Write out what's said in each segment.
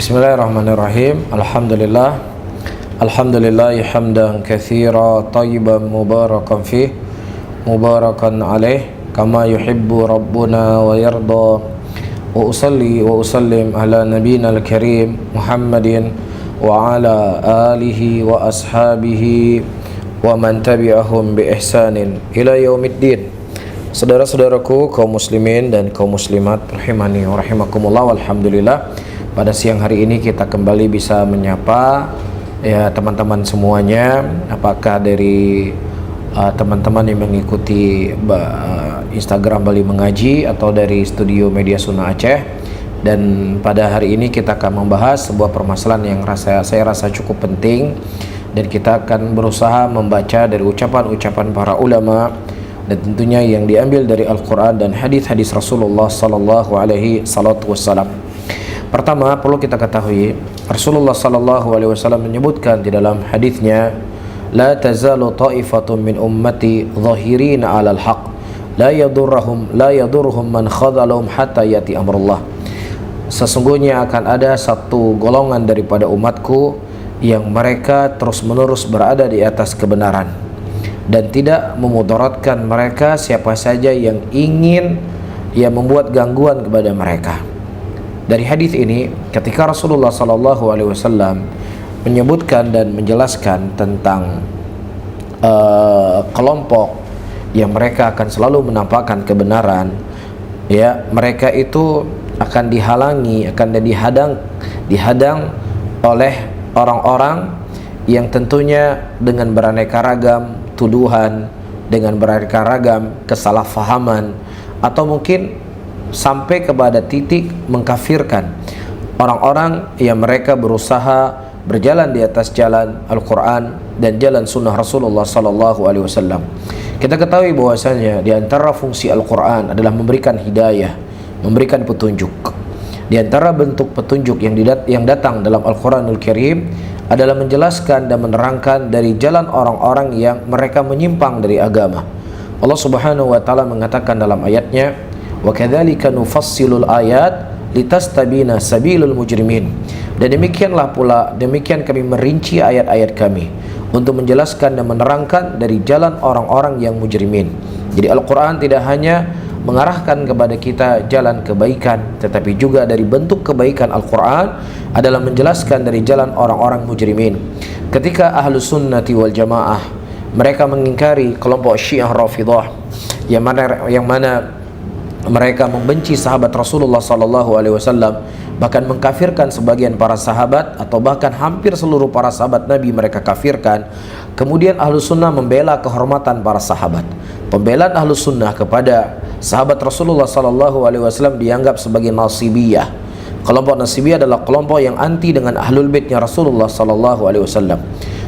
Bismillahirrahmanirrahim. Alhamdulillah. Alhamdulillah hamdan katsira tayyiban mubarakan fih mubarakan alaih kama yuhibbu rabbuna wa yarda. Wa usalli wa usallim ala nabiyyina al-karim Muhammadin wa ala alihi wa ashabihi wa man tabi'ahum bi ihsanin ila yaumiddin. Saudara-saudaraku kaum muslimin dan kaum muslimat rahimani wa rahimakumullah, alhamdulillah pada siang hari ini kita kembali bisa menyapa ya teman-teman semuanya, apakah dari teman-teman yang mengikuti Instagram Bali Mengaji atau dari studio Media Sunnah Aceh. Dan pada hari ini kita akan membahas sebuah permasalahan yang saya rasa cukup penting, dan kita akan berusaha membaca dari ucapan-ucapan para ulama dan tentunya yang diambil dari Al-Quran dan hadis-hadis Rasulullah Sallallahu Alaihi Wasallam. Pertama, perlu kita ketahui Rasulullah Sallallahu Alaihi Wasallam menyebutkan di dalam hadisnya, la tazalu ta'ifatun min ummati zahirina 'alal haq la yadurruhum man khadalahum hatta yati amrullah. Sesungguhnya akan ada satu golongan daripada umatku yang mereka terus-menerus berada di atas kebenaran dan tidak memudaratkan mereka siapa saja yang ingin membuat gangguan kepada mereka. Dari hadis ini, ketika Rasulullah Sallallahu Alaihi Wasallam menyebutkan dan menjelaskan tentang kelompok yang mereka akan selalu menampakkan kebenaran, ya, mereka itu akan dihalangi, akan dihadang oleh orang-orang yang tentunya dengan beraneka ragam tuduhan, dengan beraneka ragam kesalahfahaman, atau mungkin sampai kepada titik mengkafirkan orang-orang yang mereka berusaha berjalan di atas jalan Al-Quran dan jalan sunnah Rasulullah Sallallahu Alaihi Wasallam. Kita ketahui bahwasanya di antara fungsi Al-Quran adalah memberikan hidayah, memberikan petunjuk. Di antara bentuk petunjuk yang datang dalam Al-Quranul Karim adalah menjelaskan dan menerangkan dari jalan orang-orang yang mereka menyimpang dari agama. Allah Subhanahu wa taala mengatakan dalam ayatnya, wa kadzalika nufassilul ayat litastabina sabilul mujrimin. Dan demikian kami merinci ayat-ayat kami untuk menjelaskan dan menerangkan dari jalan orang-orang yang mujrimin. Jadi Al-Quran tidak hanya mengarahkan kepada kita jalan kebaikan, tetapi juga dari bentuk kebaikan Al-Quran adalah menjelaskan dari jalan orang-orang mujrimin. Ketika Ahlus Sunnati wal Jamaah mereka mengingkari kelompok Syiah Rafidah yang mana mereka membenci sahabat Rasulullah Sallallahu Alaihi Wasallam, bahkan mengkafirkan sebagian para sahabat, atau bahkan hampir seluruh para sahabat Nabi mereka kafirkan. Kemudian Ahlus Sunnah membela kehormatan para sahabat. Pembelaan Ahlus Sunnah kepada sahabat Rasulullah Sallallahu Alaihi Wasallam dianggap sebagai nasibiyah. Kelompok nasibiyah adalah kelompok yang anti dengan Ahlul Baitnya Rasulullah Sallallahu Alaihi Wasallam.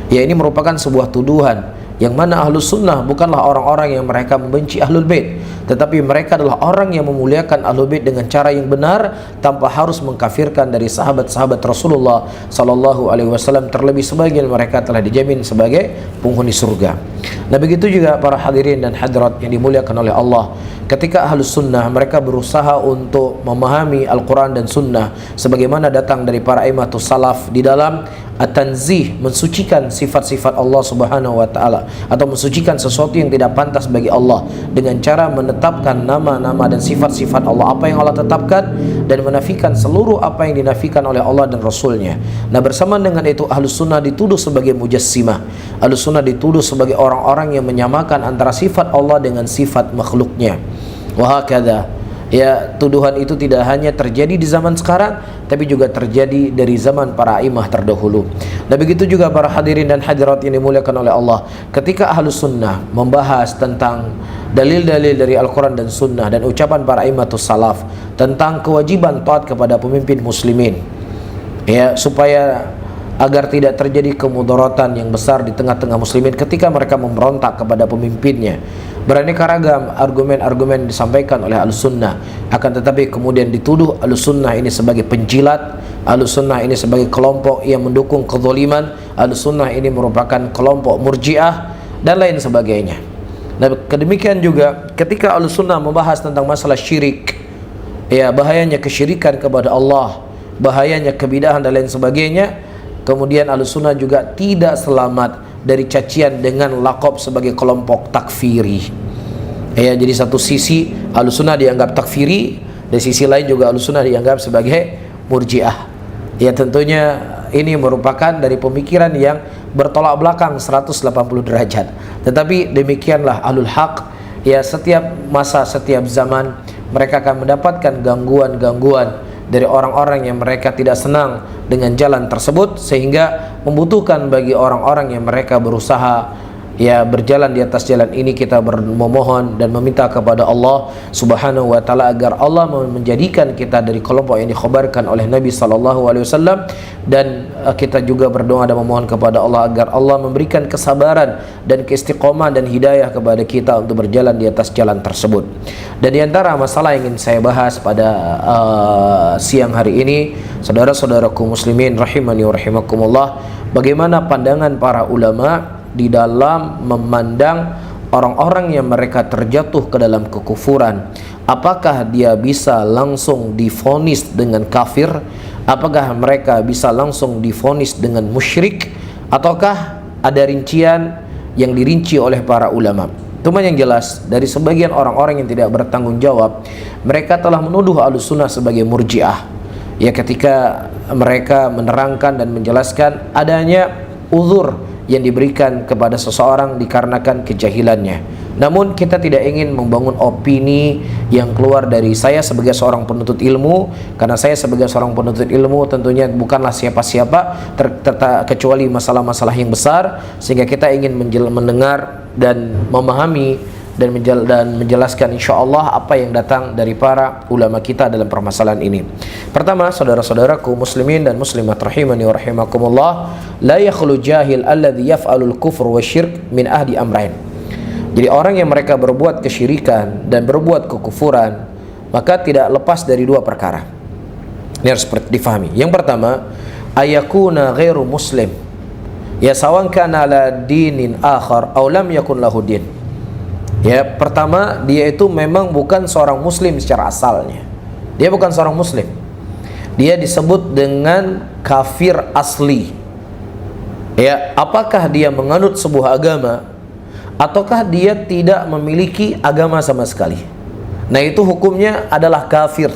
Ya, ini merupakan sebuah tuduhan yang mana Ahlus Sunnah bukanlah orang-orang yang mereka membenci Ahlul Bait, tetapi mereka adalah orang yang memuliakan Ahlul Bait dengan cara yang benar tanpa harus mengkafirkan dari sahabat-sahabat Rasulullah Sallallahu Alaihi Wasallam, terlebih sebagian mereka telah dijamin sebagai penghuni surga. Nah, begitu juga para hadirin dan hadirat yang dimuliakan oleh Allah, ketika Ahlus Sunnah mereka berusaha untuk memahami Al-Quran dan Sunnah sebagaimana datang dari para imamatus salaf di dalam at-tanzih, mensucikan sifat-sifat Allah Subhanahu wa taala, atau mensucikan sesuatu yang tidak pantas bagi Allah dengan cara menetapkan nama-nama dan sifat-sifat Allah, apa yang Allah tetapkan, dan menafikan seluruh apa yang dinafikan oleh Allah dan Rasulnya. Nah, bersamaan dengan itu Ahlus Sunnah dituduh sebagai mujassimah. Ahlus Sunnah dituduh sebagai orang-orang yang menyamakan antara sifat Allah dengan sifat makhluknya. Wahakadha, ya, tuduhan itu tidak hanya terjadi di zaman sekarang, tapi juga terjadi dari zaman para imam terdahulu. Dan begitu juga para hadirin dan hadirat yang dimuliakan oleh Allah, ketika Ahlus Sunnah membahas tentang dalil-dalil dari Al-Quran dan Sunnah dan ucapan para imatus salaf tentang kewajiban taat kepada pemimpin muslimin, ya, supaya agar tidak terjadi kemudaratan yang besar di tengah-tengah muslimin ketika mereka memberontak kepada pemimpinnya. Beraneka ragam argumen-argumen disampaikan oleh Ahlus Sunnah, akan tetapi kemudian dituduh Ahlus Sunnah ini sebagai penjilat, Ahlus Sunnah ini sebagai kelompok yang mendukung kezaliman, Ahlus Sunnah ini merupakan kelompok murjiah dan lain sebagainya. Nah, demikian juga ketika Ahlus Sunnah membahas tentang masalah syirik, ya, bahayanya kesyirikan kepada Allah, bahayanya kebidahan dan lain sebagainya. Kemudian Ahlussunnah juga tidak selamat dari cacian dengan laqab sebagai kelompok takfiri. Ya, jadi satu sisi Ahlussunnah dianggap takfiri, di sisi lain juga Ahlussunnah dianggap sebagai murji'ah. Ya, tentunya ini merupakan dari pemikiran yang bertolak belakang 180 derajat. Tetapi demikianlah ahlul haq. Ya, setiap masa, setiap zaman mereka akan mendapatkan gangguan-gangguan dari orang-orang yang mereka tidak senang dengan jalan tersebut, sehingga membutuhkan bagi orang-orang yang mereka berusaha ya berjalan di atas jalan ini, kita memohon dan meminta kepada Allah Subhanahu wa taala agar Allah menjadikan kita dari kelompok yang dikhabarkan oleh Nabi sallallahu alaihi wasallam, dan kita juga berdoa dan memohon kepada Allah agar Allah memberikan kesabaran dan keistiqomahan dan hidayah kepada kita untuk berjalan di atas jalan tersebut. Dan di antara masalah yang ingin saya bahas pada siang hari ini, saudara-saudaraku muslimin rahimani wa rahimakumullah, bagaimana pandangan para ulama di dalam memandang orang-orang yang mereka terjatuh ke dalam kekufuran. Apakah dia bisa langsung divonis dengan kafir? Apakah mereka bisa langsung divonis dengan musyrik? Ataukah ada rincian yang dirinci oleh para ulama? Cuma yang jelas, dari sebagian orang-orang yang tidak bertanggung jawab, mereka telah menuduh Ahlussunnah sebagai murji'ah. Ya, ketika mereka menerangkan dan menjelaskan adanya uzur yang diberikan kepada seseorang dikarenakan kejahilannya. Namun kita tidak ingin membangun opini yang keluar dari saya sebagai seorang penuntut ilmu, karena saya sebagai seorang penuntut ilmu tentunya bukanlah siapa-siapa kecuali masalah-masalah yang besar, sehingga kita ingin mendengar dan memahami dan menjelaskan insyaallah apa yang datang dari para ulama kita dalam permasalahan ini. Pertama, saudara-saudaraku muslimin dan muslimat rahimani wa rahimakumullah, la yakhlu jahil alladhi yaf'alul kufr wa syirk min ahdi amrain. Jadi orang yang mereka berbuat kesyirikan dan berbuat kekufuran, maka tidak lepas dari dua perkara. Ini harus difahami. Yang pertama, ayakuna ghairu muslim, ya sawan kana ala dinin akhar aw lam yakun lahu din. Ya, pertama, dia itu memang bukan seorang muslim secara asalnya. Dia bukan seorang muslim. Dia disebut dengan kafir asli. Ya, apakah dia menganut sebuah agama ataukah dia tidak memiliki agama sama sekali? Nah, itu hukumnya adalah kafir.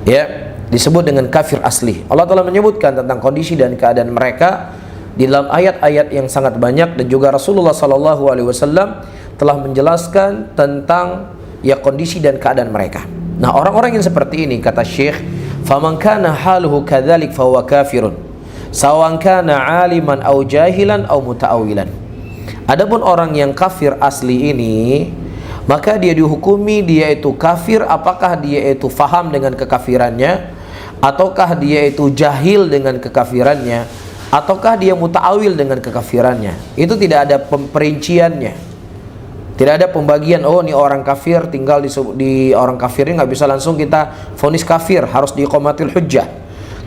Ya, disebut dengan kafir asli. Allah Ta'ala menyebutkan tentang kondisi dan keadaan mereka di dalam ayat-ayat yang sangat banyak, dan juga Rasulullah SAW telah menjelaskan tentang ya kondisi dan keadaan mereka. Nah, orang-orang yang seperti ini, kata Syekh, faman kana haluhu kadzalik fahuwa kafirun sawan kana aliman au jahilan au muta'awilan. Adapun orang yang kafir asli ini, maka dia dihukumi dia itu kafir apakah dia itu faham dengan kekafirannya, ataukah dia itu jahil dengan kekafirannya, ataukah dia muta'awil dengan kekafirannya. Itu tidak ada perinciannya. Tidak ada pembagian, oh ini orang kafir, tinggal di orang kafir ini nggak bisa langsung kita vonis kafir, harus di iqamatul hujjah.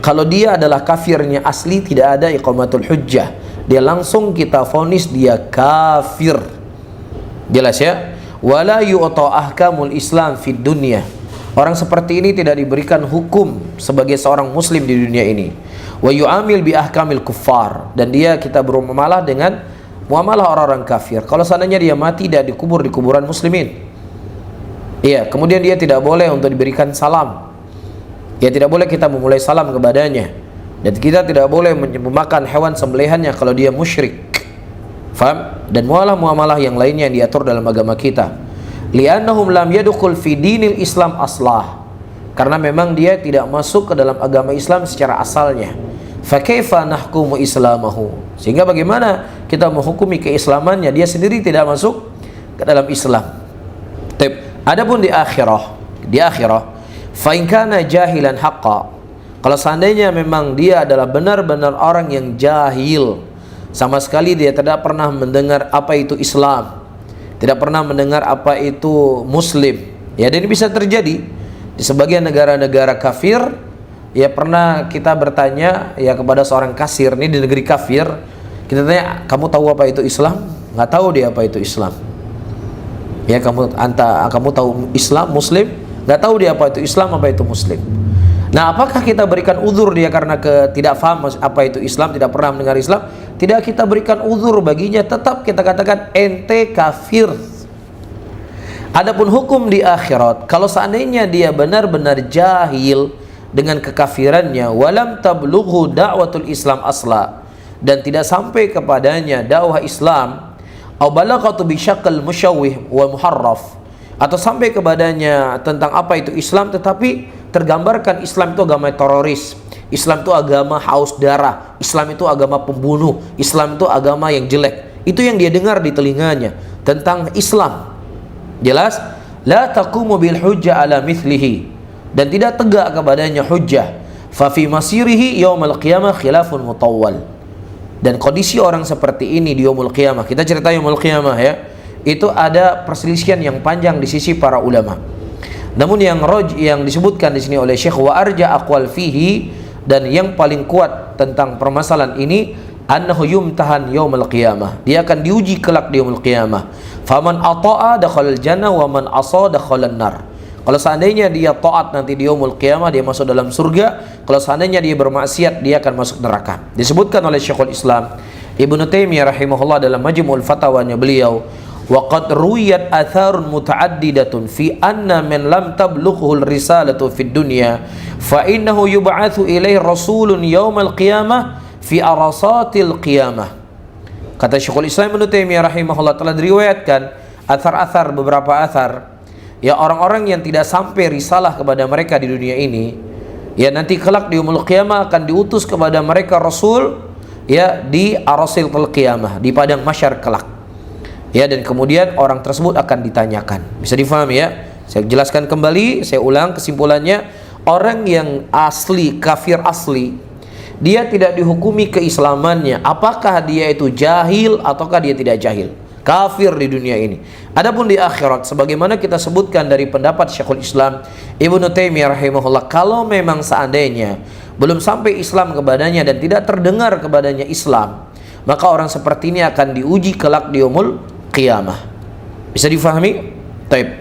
Kalau dia adalah kafirnya asli, tidak ada iqamatul hujjah, dia langsung kita vonis dia kafir. Jelas ya? Wala yu'ta ahkamul Islam fid dunya. Orang seperti ini tidak diberikan hukum sebagai seorang muslim di dunia ini. Wa yu'amil bi ahkamil kuffar, dan dia kita bermuamalah dengan muamalah orang-orang kafir. Kalau seandainya dia mati dan dikubur di kuburan muslimin, iya, kemudian dia tidak boleh untuk diberikan salam. Ya, tidak boleh kita memulai salam kepadanya, dan kita tidak boleh memakan hewan sembelihannya kalau dia musyrik. Faham? Dan muamalah yang lainnya yang diatur dalam agama kita. Li'annahum lam yadkhul fi dinil Islam aslah. Karena memang dia tidak masuk ke dalam agama Islam secara asalnya. Fakaifa nahkumu islamahu, sehingga bagaimana kita menghukumi keislamannya, dia sendiri tidak masuk ke dalam Islam. Adapun di akhirah fa in kana jahilan haqqa, kalau seandainya memang dia adalah benar-benar orang yang jahil, sama sekali dia tidak pernah mendengar apa itu Islam, tidak pernah mendengar apa itu muslim, ya, dan ini bisa terjadi di sebagian negara-negara kafir. Ya, pernah kita bertanya ya kepada seorang kasir ini di negeri kafir, kita tanya, kamu tahu apa itu Islam? Nggak tahu dia apa itu Islam. Ya, kamu tahu Islam, Muslim? Nggak tahu dia apa itu Islam, apa itu Muslim. Nah, apakah kita berikan uzur dia karena tidak paham apa itu Islam, tidak pernah mendengar Islam? Tidak kita berikan uzur baginya, tetap kita katakan ente kafir. Adapun hukum di akhirat, kalau seandainya dia benar-benar jahil dengan kekafirannya, walam tablughu da'watul Islam asla, dan tidak sampai kepadanya dakwah Islam, au balaghatu bi syaqqal musyawwih wa muharraf, atau sampai kepadanya tentang apa itu Islam tetapi tergambarkan Islam itu agama teroris, Islam itu agama haus darah, Islam itu agama pembunuh, Islam itu agama yang jelek. Itu yang dia dengar di telinganya tentang Islam. Jelas, la taqumu bil hujjah ala mithlihi, dan tidak tegak kepadanya hujjah. Fa fi masirihi yaumil qiyamah khilafun mutawwal. Dan kondisi orang seperti ini di yaumul qiyamah, kita cerita yaumul qiyamah ya, itu ada perselisihan yang panjang di sisi para ulama. Namun yang disebutkan di sini oleh Syekh wa arja aqwal fihi, dan yang paling kuat tentang permasalahan ini, annahu yumtahan yaumul qiyamah, dia akan diuji kelak di yaumul qiyamah. Faman ata'a dakhalal jannah wa man asa dakhalan nar. Kalau seandainya dia taat nanti di yaumul qiyamah dia masuk dalam surga, kalau seandainya dia bermaksiat dia akan masuk neraka. Disebutkan oleh Syekhul Islam Ibnu Taimiyah rahimahullah dalam Majmu'ul Fatawanya beliau, wa qad ruwiyat atharun mutaaddidatun fi anna man lam tablughu risalatu fid dunya fa innahu yub'atsu ilaihi rasulun yaumal qiyamah fi arasatil qiyamah. Kata Syekhul Islam Ibnu Taimiyah rahimahullah, telah diriwayatkan athar-athar, beberapa athar, ya orang-orang yang tidak sampai risalah kepada mereka di dunia ini, ya nanti kelak di yaumul qiyamah akan diutus kepada mereka rasul, ya di arasil qiyamah, di padang mahsyar kelak. Ya, dan kemudian orang tersebut akan ditanyakan. Bisa difahami ya? Saya jelaskan kembali, saya ulang kesimpulannya. Orang yang asli, kafir asli, dia tidak dihukumi keislamannya apakah dia itu jahil ataukah dia tidak jahil, kafir di dunia ini. Adapun di akhirat, sebagaimana kita sebutkan dari pendapat Syekhul Islam Ibnu Taimiyah rahimahullah, kalau memang seandainya belum sampai Islam kepadanya dan tidak terdengar kepadanya Islam, maka orang seperti ini akan diuji kelak di yaumul qiyamah. Bisa difahami? Taib.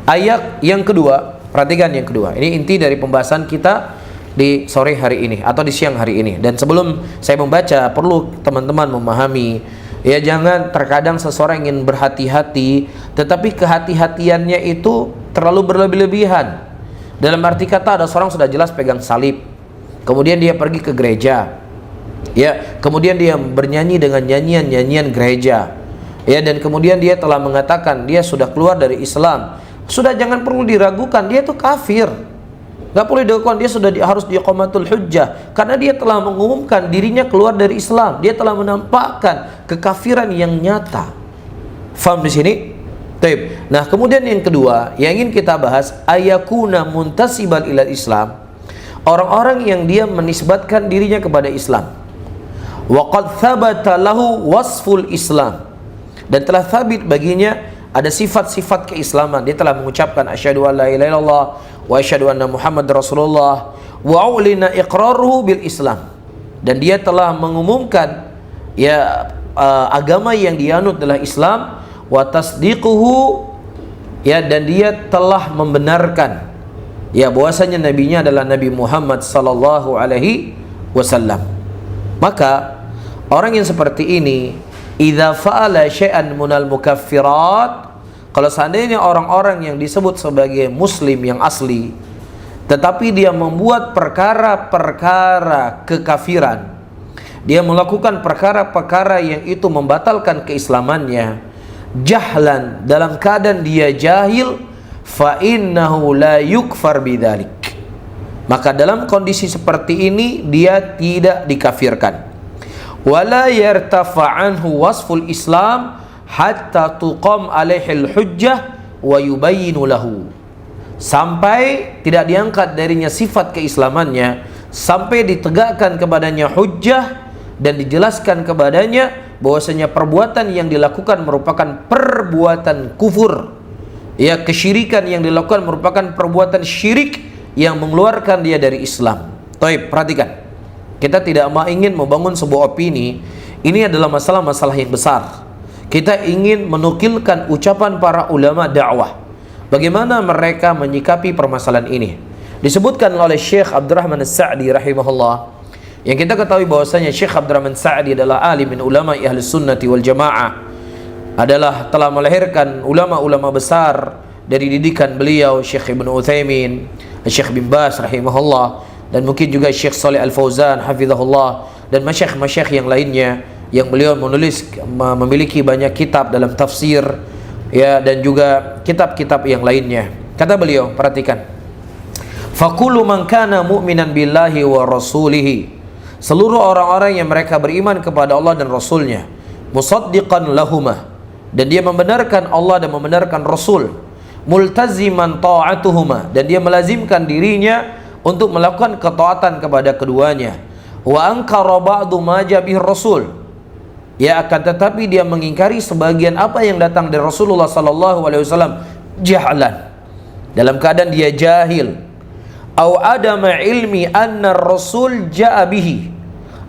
Ayat yang kedua, perhatikan yang kedua. Ini inti dari pembahasan kita di sore hari ini atau di siang hari ini. Dan sebelum saya membaca, perlu teman-teman memahami, ya jangan terkadang seseorang ingin berhati-hati tetapi kehati-hatiannya itu terlalu berlebih-lebihan. Dalam arti kata, ada seorang sudah jelas pegang salib, kemudian dia pergi ke gereja, ya kemudian dia bernyanyi dengan nyanyian-nyanyian gereja, ya, dan kemudian dia telah mengatakan dia sudah keluar dari Islam. Sudah jangan perlu diragukan, dia itu kafir. Gak boleh diragukan, dia sudah harus diqamatul hujjah, karena dia telah mengumumkan dirinya keluar dari Islam. Dia telah menampakkan kekafiran yang nyata. Faham di sini? Taib. Nah, kemudian yang kedua yang ingin kita bahas, ayakuna muntasiban ilal Islam, orang-orang yang dia menisbatkan dirinya kepada Islam. Wa qad thabata lahu wasful Islam, dan telah thabit baginya ada sifat-sifat keislaman. Dia telah mengucapkan asyhadu an la ilaha illallah wa asyhadu anna Muhammad Rasulullah wa ulina iqraruhu bil Islam, dan dia telah mengumumkan ya agama yang dianut adalah Islam, wa tasdiquhu, ya, dan dia telah membenarkan ya bahwasanya nabinya adalah Nabi Muhammad sallallahu alaihi wasallam. Maka orang yang seperti ini, idza fa'ala syai'an minal mukaffirat, kalau seandainya orang-orang yang disebut sebagai muslim yang asli tetapi dia membuat perkara-perkara kekafiran, dia melakukan perkara-perkara yang itu membatalkan keislamannya, jahlan, dalam keadaan dia jahil, fa innahu la yukfar bidzalik, maka dalam kondisi seperti ini dia tidak dikafirkan. Wala yartafa anhu wasful Islam hatta tuqam alaihil hujjah wa yubayyinu lahu, sampai tidak diangkat darinya sifat keislamannya sampai ditegakkan kepadanya hujjah dan dijelaskan kepadanya bahwasanya perbuatan yang dilakukan merupakan perbuatan kufur, ya, kesyirikan yang dilakukan merupakan perbuatan syirik yang mengeluarkan dia dari Islam. Taib, perhatikan, kita tidak ingin membangun sebuah opini. Ini adalah masalah-masalah yang besar. Kita ingin menukilkan ucapan para ulama dakwah, bagaimana mereka menyikapi permasalahan ini. Disebutkan oleh Syekh Abdurrahman As-Sa'di rahimahullah, yang kita ketahui bahwasanya Syekh Abdurrahman Sa'di adalah alim min ulama ahli sunnati wal jamaah, adalah telah melahirkan ulama-ulama besar dari didikan beliau, Syekh Ibn Utsaimin, Syekh bin Baz rahimahullah, dan mungkin juga Syekh Shalih Al-Fauzan hafizahullah, dan masyayikh yang lainnya yang beliau memiliki banyak kitab dalam tafsir, ya, dan juga kitab-kitab yang lainnya. Kata beliau, perhatikan, faqulu man kana mu'minan billahi wa rasulihi, seluruh orang-orang yang mereka beriman kepada Allah dan Rasulnya, musaddiqan lahumah, dan dia membenarkan Allah dan membenarkan Rasul, multaziman ta'atuhuma, dan dia melazimkan dirinya untuk melakukan ketaatan kepada keduanya, wa ankara ba'du ma jabih Rasul, ya, akan tetapi dia mengingkari sebagian apa yang datang dari Rasulullah sallallahu alaihi wasallam jahlan, dalam keadaan dia jahil, au adama ilmi anna Rasul ja'a bihi,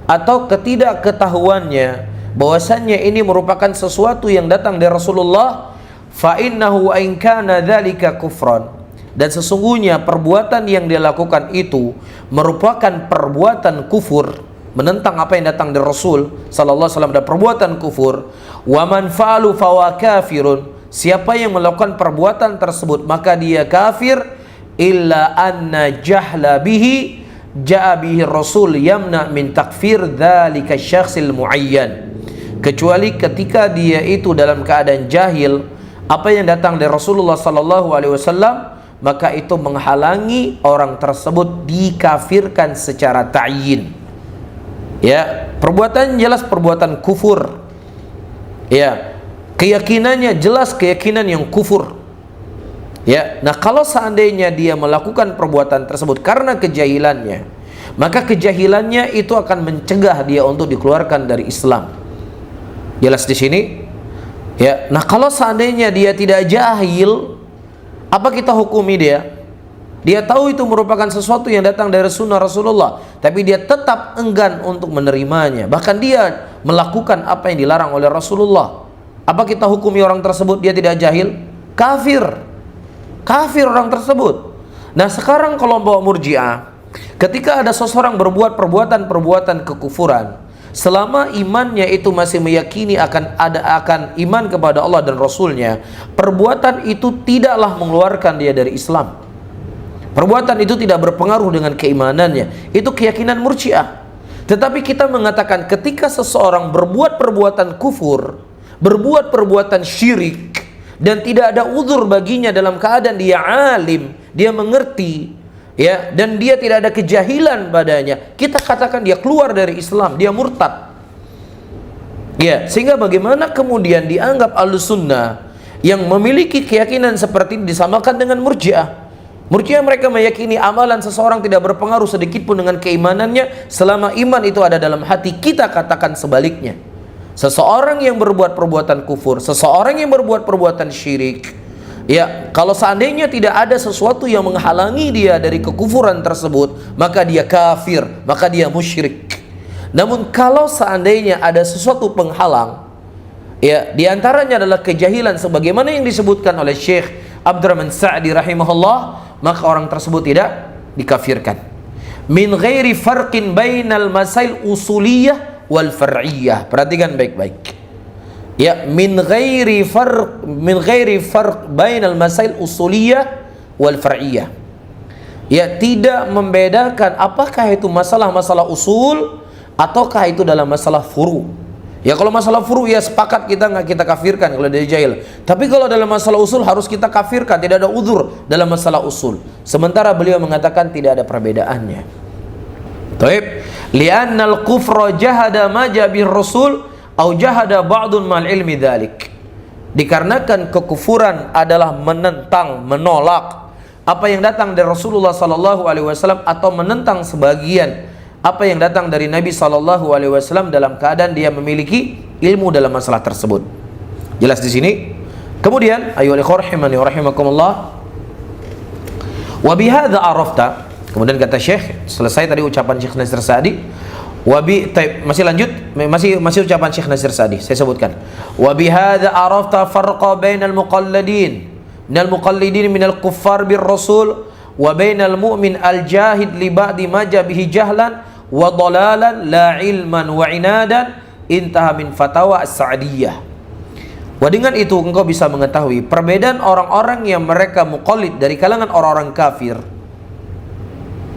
atau ketidakketahuannya bahwasannya ini merupakan sesuatu yang datang dari Rasulullah, fa innahu in kana dzalika kufran, dan sesungguhnya perbuatan yang dia lakukan itu merupakan perbuatan kufur, menentang apa yang datang dari Rasul sallallahu alaihi wasallam, dan perbuatan kufur. Wa man fa'alu fawa kafirun, siapa yang melakukan perbuatan tersebut maka dia kafir, illa anna jahla bihi ja'a bihi Rasul yamna min takfir dzalika syakhsil muayyan, kecuali ketika dia itu dalam keadaan jahil apa yang datang dari Rasulullah sallallahu alaihi wasallam, maka itu menghalangi orang tersebut dikafirkan secara ta'yin. Ya, perbuatan jelas perbuatan kufur. Ya, keyakinannya jelas keyakinan yang kufur. Ya, nah kalau seandainya dia melakukan perbuatan tersebut karena kejahilannya, maka kejahilannya itu akan mencegah dia untuk dikeluarkan dari Islam. Jelas di sini? Ya, nah kalau seandainya dia tidak jahil, apa kita hukumi dia? Dia tahu itu merupakan sesuatu yang datang dari sunnah Rasulullah, tapi dia tetap enggan untuk menerimanya. Bahkan dia melakukan apa yang dilarang oleh Rasulullah. Apa kita hukumi orang tersebut? Dia tidak jahil? Kafir. Kafir orang tersebut. Nah sekarang kelompok Murji'ah, ketika ada seseorang berbuat perbuatan kekufuran, selama imannya itu masih meyakini akan iman kepada Allah dan Rasulnya, perbuatan itu tidaklah mengeluarkan dia dari Islam. Perbuatan itu tidak berpengaruh dengan keimanannya. Itu keyakinan Murji'ah. Tetapi kita mengatakan ketika seseorang berbuat perbuatan kufur, berbuat perbuatan syirik, dan tidak ada uzur baginya dalam keadaan dia alim, dia mengerti, ya, dan dia tidak ada kejahilan padanya, kita katakan dia keluar dari Islam, dia murtad. Ya, sehingga bagaimana kemudian dianggap Ahlussunnah yang memiliki keyakinan seperti ini disamakan dengan Murji'ah? Murji'ah mereka meyakini amalan seseorang tidak berpengaruh sedikit pun dengan keimanannya selama iman itu ada dalam hati. Kita katakan sebaliknya. Seseorang yang berbuat perbuatan kufur, seseorang yang berbuat perbuatan syirik, ya, kalau seandainya tidak ada sesuatu yang menghalangi dia dari kekufuran tersebut, maka dia kafir, maka dia musyrik. Namun kalau seandainya ada sesuatu penghalang, ya, diantaranya adalah kejahilan sebagaimana yang disebutkan oleh Syekh Abdurrahman Sa'di rahimahullah, maka orang tersebut tidak dikafirkan. Min ghairi farqin bainal masail usuliyah wal far'iyah. Perhatikan baik-baik. Ya, min ghairi farq bainal masail usuliyah wal far'iyah. Ya, tidak membedakan apakah itu masalah-masalah usul ataukah itu dalam masalah furu'. Ya, kalau masalah furu' ya sepakat kita nggak kita kafirkan kalau dia jahil. Tapi kalau dalam masalah usul harus kita kafirkan, tidak ada uzur dalam masalah usul. Sementara beliau mengatakan tidak ada perbedaannya. Taib, li'annal kufra jahada ma jabir rasul au jahada ba'dun mal ilmi dzalik. Dikarenakan kekufuran adalah menentang, menolak apa yang datang dari Rasulullah sallallahu alaihi wasallam atau menentang sebagian apa yang datang dari Nabi sallallahu alaihi wasallam dalam keadaan dia memiliki ilmu dalam masalah tersebut. Jelas di sini? Kemudian ayyuhal ikhwah rahimani wa rahimakumullah, wa bihadza arafta, kemudian kata Syekh, selesai tadi ucapan Syekh Nasir Sa'di, masih lanjut, masih ucapan Syekh Nasir Sa'di, saya sebutkan. Wa bihadza arafta farqa bainal muqallidin minal kuffar bir rasul wa bainal mu'min al-jahid li ba'di ma bihi jahlan wa dhalalan la ilman wa inadan, intaha min fatawa as-Sa'diyah. Wa dengan itu engkau bisa mengetahui perbedaan orang-orang yang mereka muqallid dari kalangan orang-orang kafir,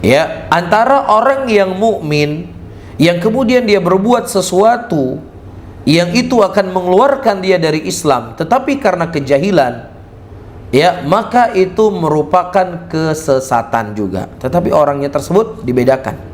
ya, antara orang yang mukmin yang kemudian dia berbuat sesuatu yang itu akan mengeluarkan dia dari Islam, tetapi karena kejahilan, ya, maka itu merupakan kesesatan juga, tetapi orangnya tersebut dibedakan.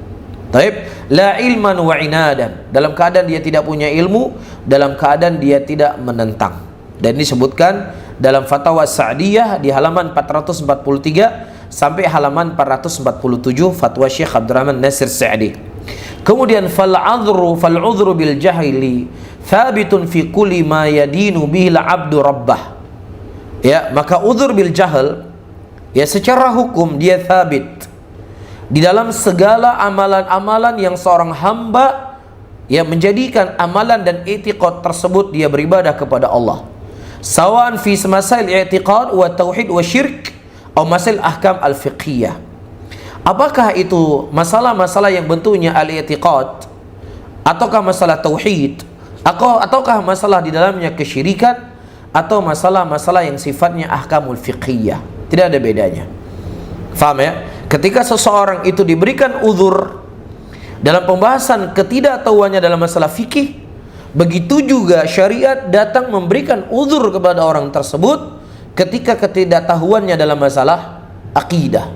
Taib, la ilman wa inadan, dalam keadaan dia tidak punya ilmu, dalam keadaan dia tidak menentang. Dan disebutkan dalam fatwa Sa'diyah di halaman 443 sampai halaman 447 fatwa Syekh Abdurrahman Nasir Sa'di. Kemudian fal'udhru bil jahili thabitun fi kulli ma yadinu bihi al-'abdu rabbah. Ya, maka udhur bil jahl, ya, secara hukum dia thabit di dalam segala amalan-amalan yang seorang hamba, ya, menjadikan amalan dan i'tiqad tersebut dia beribadah kepada Allah. Sawa'an fi masail i'tiqad wa tauhid wa syirk atau masail ahkam al-fiqhiyah. Apakah itu masalah-masalah yang bentuknya al-i'tiqad, ataukah masalah tauhid, ataukah masalah di dalamnya kesyirikan, atau masalah-masalah yang sifatnya ahkamul fiqhiyah. Tidak ada bedanya. Faham ya? Ketika seseorang itu diberikan uzur dalam pembahasan ketidaktahuannya dalam masalah fikih, begitu juga syariat datang memberikan uzur kepada orang tersebut ketika ketidaktahuannya dalam masalah akidah,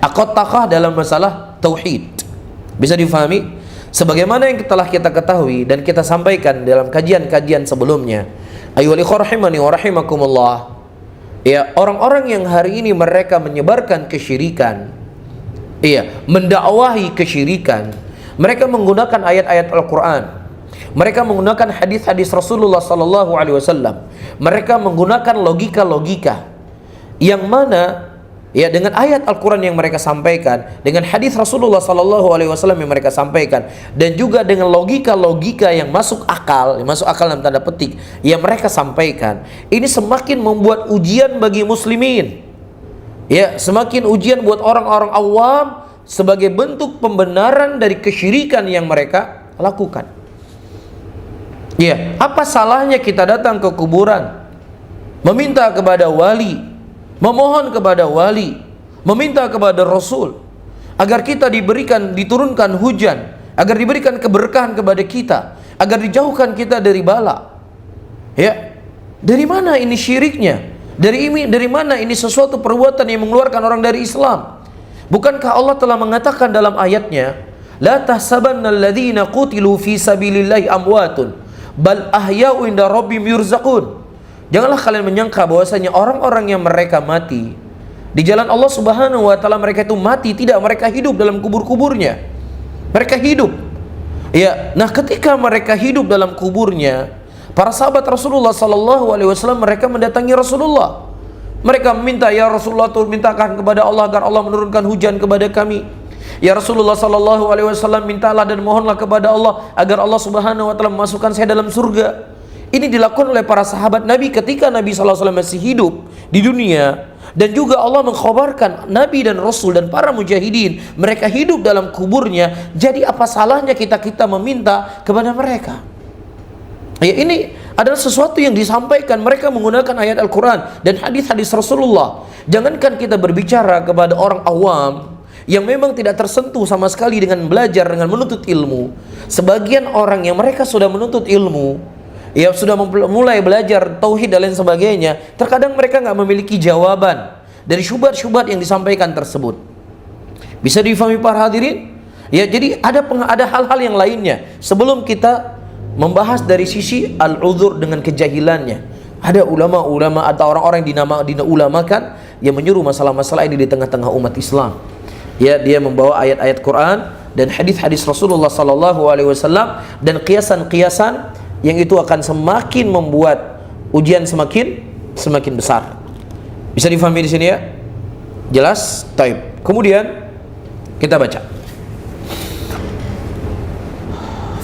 ataukah dalam masalah tauhid. Bisa difahami? Sebagaimana yang telah kita ketahui dan kita sampaikan dalam kajian-kajian sebelumnya. Ayyuhal ikhwah rahimani wa rahimakumullah. Ya, orang-orang yang hari ini mereka menyebarkan kesyirikan, iya, mendakwahi kesyirikan, mereka menggunakan ayat-ayat Al-Quran, mereka menggunakan hadis-hadis Rasulullah sallallahu alaihi wasallam, mereka menggunakan logika-logika yang mana, ya, dengan ayat Al-Quran yang mereka sampaikan, dengan hadis Rasulullah sallallahu alaihi wasallam yang mereka sampaikan, dan juga dengan logika-logika yang masuk akal dalam tanda petik yang mereka sampaikan, ini semakin membuat ujian bagi muslimin, ya, semakin ujian buat orang-orang awam sebagai bentuk pembenaran dari kesyirikan yang mereka lakukan. Ya, apa salahnya kita datang ke kuburan, meminta kepada wali, memohon kepada wali, meminta kepada Rasul agar kita diturunkan hujan, agar diberikan keberkahan kepada kita, agar dijauhkan kita dari bala. Ya, dari mana ini syiriknya? Dari mana ini sesuatu perbuatan yang mengeluarkan orang dari Islam? Bukankah Allah telah mengatakan dalam ayatnya, la tahsabanna alladhina qutilu fi sabilillahi amwatun bal ahya'u inda rabbihim yurzaqun. Janganlah kalian menyangka bahwasanya orang-orang yang mereka mati di jalan Allah Subhanahu wa taala, mereka itu mati, tidak, mereka hidup dalam kubur-kuburnya. Mereka hidup. Ya, nah ketika mereka hidup dalam kuburnya, para sahabat Rasulullah sallallahu alaihi wasallam mereka mendatangi Rasulullah. Mereka meminta, ya Rasulullah, mintakan kepada Allah agar Allah menurunkan hujan kepada kami. Ya Rasulullah sallallahu alaihi wasallam, mintalah dan mohonlah kepada Allah agar Allah Subhanahu wa taala memasukkan saya dalam surga. Ini dilakukan oleh para sahabat Nabi ketika Nabi sallallahu alaihi wasallam masih hidup di dunia, dan juga Allah mengkhabarkan Nabi dan Rasul dan para mujahidin mereka hidup dalam kuburnya. Jadi apa salahnya kita meminta kepada mereka? Ya, ini adalah sesuatu yang disampaikan, mereka menggunakan ayat Al-Quran dan hadis-hadis Rasulullah. Jangankan kita berbicara kepada orang awam yang memang tidak tersentuh sama sekali dengan belajar, dengan menuntut ilmu. Sebagian orang yang mereka sudah menuntut ilmu, ya, sudah mulai belajar tauhid dan lain sebagainya, terkadang mereka nggak memiliki jawaban dari syubhat-syubhat yang disampaikan tersebut. Bisa difahami para hadirin? Ya, jadi ada hal-hal yang lainnya sebelum kita membahas dari sisi al-udhur dengan kejahilannya. Ada ulama-ulama atau orang-orang yang dinamakan yang menyuruh masalah-masalah ini di tengah-tengah umat Islam. Ya, dia membawa ayat-ayat Quran dan hadis-hadis Rasulullah sallallahu alaihi wasallam dan kiasan-kiasan yang itu akan semakin membuat ujian semakin besar. Bisa difahami di sini ya? Jelas? Taib. Kemudian kita baca.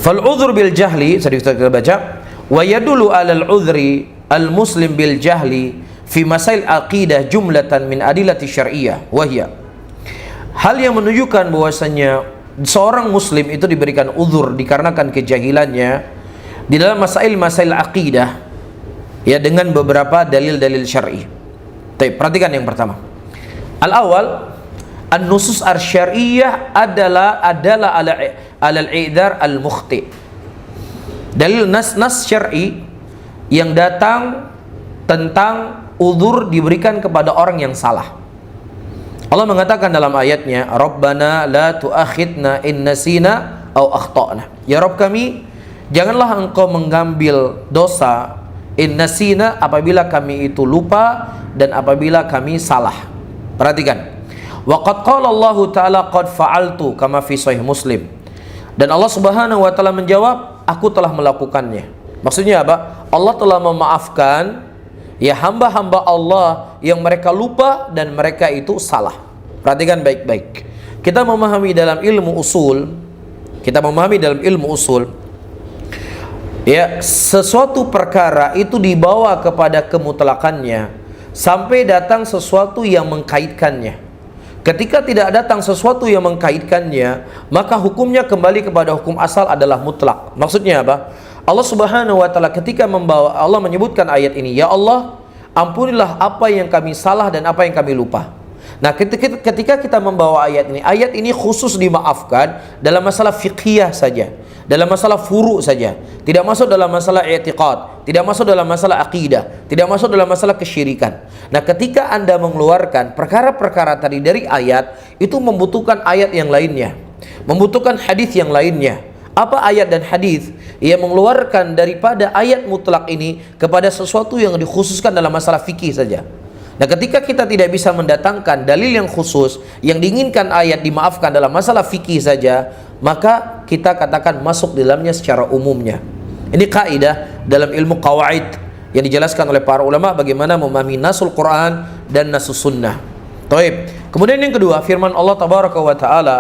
Fal udhur bil jahli, kita baca, wa yadullu alal udhri al muslim bil jahli fi masail aqidah jumlatan min adillati syar'iyyah wa hiya. hal yang menunjukkan bahwasanya seorang muslim itu diberikan uzur dikarenakan kejahilannya di dalam masail-masail akidah, ya, dengan beberapa dalil-dalil syar'i. Perhatikan yang pertama. Al-awwal, an-nusus asy-syar'iyyah adalah al-i'dzar al-mukhti. Dalil nas-nas syar'i yang datang tentang uzur diberikan kepada orang yang salah. Allah mengatakan dalam ayatnya, Rabbana la tu'akhidna in nasina aw akhtana. Ya Rabb kami, janganlah engkau mengambil dosa in nasina, apabila kami itu lupa dan apabila kami salah. Perhatikan. Wa qad qala Allah Ta'ala qad fa'altu kama fi sahih Muslim. Dan Allah Subhanahu wa taala menjawab, aku telah melakukannya. Maksudnya apa? Allah telah memaafkan, ya, hamba-hamba Allah yang mereka lupa dan mereka itu salah. Perhatikan baik-baik. Kita memahami dalam ilmu usul, ya, sesuatu perkara itu dibawa kepada kemutlakannya sampai datang sesuatu yang mengkaitkannya. Ketika tidak datang sesuatu yang mengkaitkannya, maka hukumnya kembali kepada hukum asal adalah mutlak. Maksudnya apa? Allah Subhanahu wa taala ketika Allah menyebutkan ayat ini, ya Allah, ampunilah apa yang kami salah dan apa yang kami lupa. Nah, ketika kita membawa ayat ini khusus dimaafkan dalam masalah fiqhiyah saja, dalam masalah furu' saja, tidak masuk dalam masalah i'tiqad, tidak masuk dalam masalah akidah, tidak masuk dalam masalah kesyirikan. Nah, ketika Anda mengeluarkan perkara-perkara tadi dari ayat, itu membutuhkan ayat yang lainnya, membutuhkan hadis yang lainnya. Apa ayat dan hadis yang mengeluarkan daripada ayat mutlak ini kepada sesuatu yang dikhususkan dalam masalah fikih saja? Nah, ketika kita tidak bisa mendatangkan dalil yang khusus yang diinginkan ayat dimaafkan dalam masalah fikih saja, maka kita katakan masuk di dalamnya secara umumnya. Ini kaidah dalam ilmu qawaid yang dijelaskan oleh para ulama bagaimana memahami nasul Quran dan nasus sunnah. Taib. Kemudian yang kedua, firman Allah tabaraka wa taala,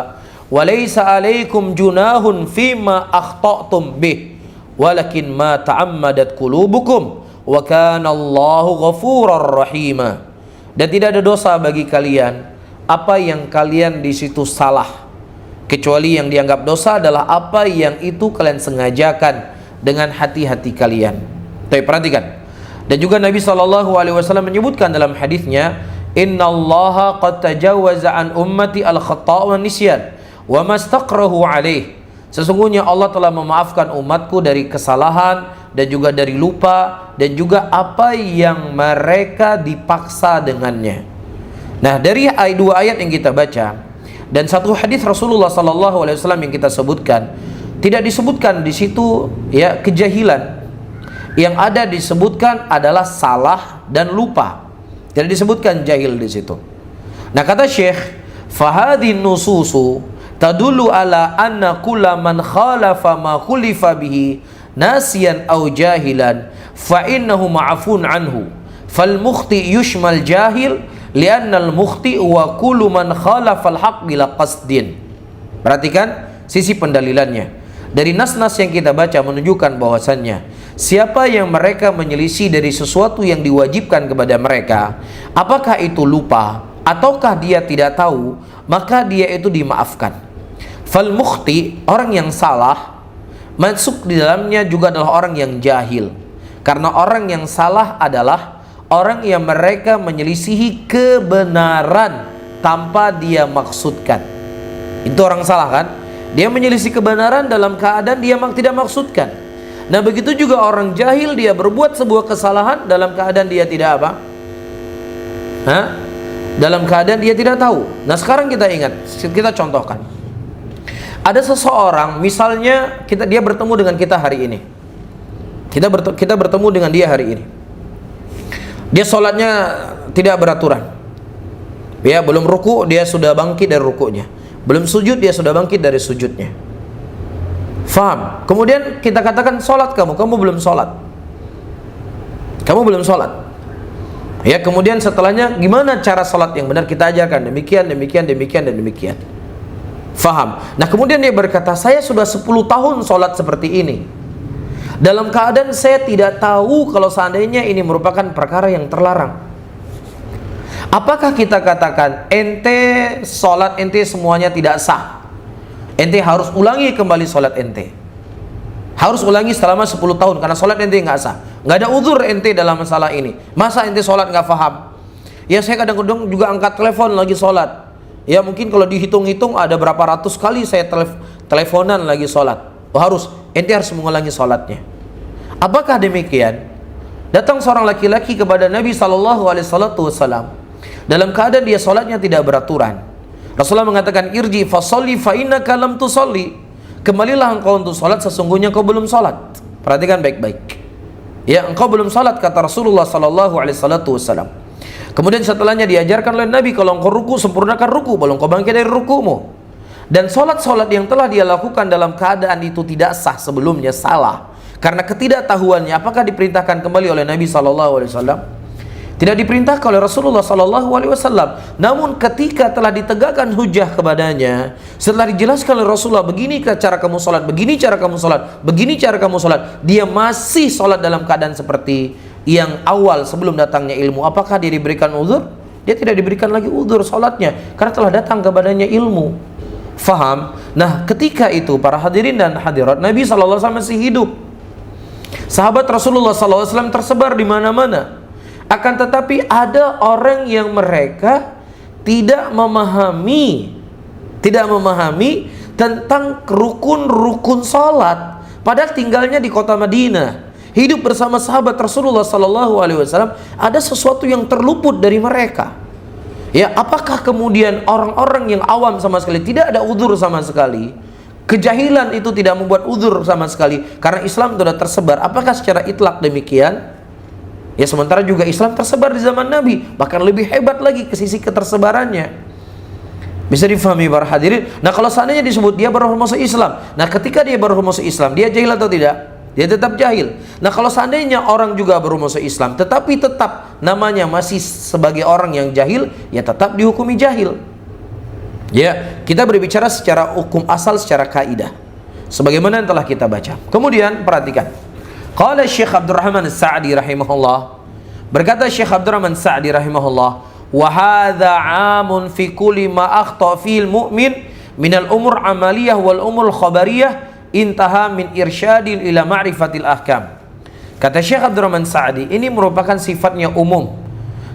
"Walaysa 'alaikum junahun fima akhta'tum bih, walakin ma ta'ammadat qulubukum, wa kana Allahu ghafurar rahima." Dan tidak ada dosa bagi kalian apa yang kalian di situ salah, kecuali yang dianggap dosa adalah apa yang itu kalian sengajakan dengan hati-hati kalian. Tapi perhatikan. Dan juga Nabi SAW menyebutkan dalam hadisnya, "Innallaha qad tajawaza an ummati al-khata' wa nisyan wa mastaqrahu alaih." Sesungguhnya Allah telah memaafkan umatku dari kesalahan dan juga dari lupa dan juga apa yang mereka dipaksa dengannya. Nah, dari dua ayat yang kita baca dan satu hadis Rasulullah SAW yang kita sebutkan, tidak disebutkan di situ, ya, kejahilan. Yang ada disebutkan adalah salah dan lupa. Tidak disebutkan jahil di situ. Nah, kata Syekh, "Fahadhi nususu tadullu ala anna kulla man khalafa ma khulifa bihi nasiyan aw jahilan fa innahu ma'afun anhu. Fal mukhti yushmal jahil li'anna al mukhti wa kullu man khalafa al haqq bila qasdin." Perhatikan sisi pendalilannya. Dari nas-nas yang kita baca menunjukkan bahwasannya siapa yang mereka menyelisih dari sesuatu yang diwajibkan kepada mereka, apakah itu lupa ataukah dia tidak tahu, maka dia itu dimaafkan. Fal mukhti, orang yang salah, masuk di dalamnya juga adalah orang yang jahil. Karena orang yang salah adalah orang yang mereka menyelisihi kebenaran tanpa dia maksudkan. Itu orang salah kan? Dia menyelisih kebenaran dalam keadaan dia tidak maksudkan. Nah, begitu juga orang jahil, dia berbuat sebuah kesalahan dalam keadaan dia tidak apa? Dalam keadaan dia tidak tahu. Nah, sekarang kita ingat, kita contohkan. Ada seseorang, misalnya dia bertemu dengan kita hari ini. Kita bertemu dengan dia hari ini. Dia sholatnya tidak beraturan. Ya, belum ruku dia sudah bangkit dari rukunya. Belum sujud dia sudah bangkit dari sujudnya. Faham? Kemudian kita katakan, sholat kamu belum sholat. Kamu belum sholat. Ya, kemudian setelahnya gimana cara sholat yang benar, kita ajarkan demikian, demikian, demikian, dan demikian. Faham? Nah, kemudian dia berkata, saya sudah 10 tahun sholat seperti ini. Dalam keadaan saya tidak tahu kalau seandainya ini merupakan perkara yang terlarang. Apakah kita katakan ente sholat ente semuanya tidak sah? Ente harus ulangi kembali sholat ente. Harus ulangi selama 10 tahun karena sholat ente nggak sah. Nggak ada uzur ente dalam masalah ini. Masa ente sholat nggak paham? Ya saya kadang-kadang juga angkat telepon lagi sholat. Ya mungkin kalau dihitung-hitung ada berapa ratus kali saya teleponan lagi sholat. Ente harus mengulangi sholatnya. Apakah demikian? Datang seorang laki-laki kepada Nabi SAW dalam keadaan dia sholatnya tidak beraturan. Rasulullah mengatakan, irji fasolli fa innaka lam tusolli. Kembalilah engkau untuk sholat, sesungguhnya engkau belum sholat. Perhatikan baik-baik. Ya, engkau belum sholat, kata Rasulullah SAW. Kemudian setelahnya diajarkan oleh Nabi, kalau engkau ruku, sempurnakan ruku, belum engkau bangkit dari rukumu. Dan sholat-sholat yang telah dia lakukan dalam keadaan itu tidak sah sebelumnya, salah. Karena ketidaktahuannya, apakah diperintahkan kembali oleh Nabi SAW? Tidak diperintahkan oleh Rasulullah SAW. Namun ketika telah ditegakkan hujah kepadanya, setelah dijelaskan oleh Rasulullah, begini cara kamu sholat, begini cara kamu sholat, begini cara kamu sholat, dia masih sholat dalam keadaan seperti yang awal sebelum datangnya ilmu. Apakah dia diberikan uzur? Dia tidak diberikan lagi uzur sholatnya, karena telah datang kepadanya ilmu. Faham? Nah, ketika itu para hadirin dan hadirat, Nabi SAW masih hidup. Sahabat Rasulullah SAW tersebar di mana-mana. Akan tetapi ada orang yang mereka tidak memahami tentang rukun-rukun salat, padahal tinggalnya di kota Madinah, hidup bersama sahabat Rasulullah SAW. Ada sesuatu yang terluput dari mereka. Ya, apakah kemudian orang-orang yang awam sama sekali tidak ada uzur sama sekali? Kejahilan itu tidak membuat uzur sama sekali karena Islam sudah tersebar. Apakah secara itlak demikian? Ya, sementara juga Islam tersebar di zaman Nabi, bahkan lebih hebat lagi ke sisi ketersebarannya. Bisa difahami para hadirin? Nah, kalau seandainya disebut dia baru masuk Islam, nah ketika dia baru masuk Islam, dia jahil atau tidak? Dia tetap jahil. Nah, kalau seandainya orang juga baru masuk Islam, tetapi tetap namanya masih sebagai orang yang jahil, ya tetap dihukumi jahil. Ya, kita berbicara secara hukum asal, secara kaidah, sebagaimana yang telah kita baca. Kemudian perhatikan. Qala Syekh Abdurrahman As-Sa'di rahimahullah, berkata Syekh Abdurrahman As-Sa'di rahimahullah, wa hadza 'amun fi kulli ma akhta fil mu'min min al-umur amaliyah wal umur khabariyah intaha min irsyadil ila ma'rifatil ahkam. Kata Syekh Abdurrahman As-Sa'di, ini merupakan sifatnya umum.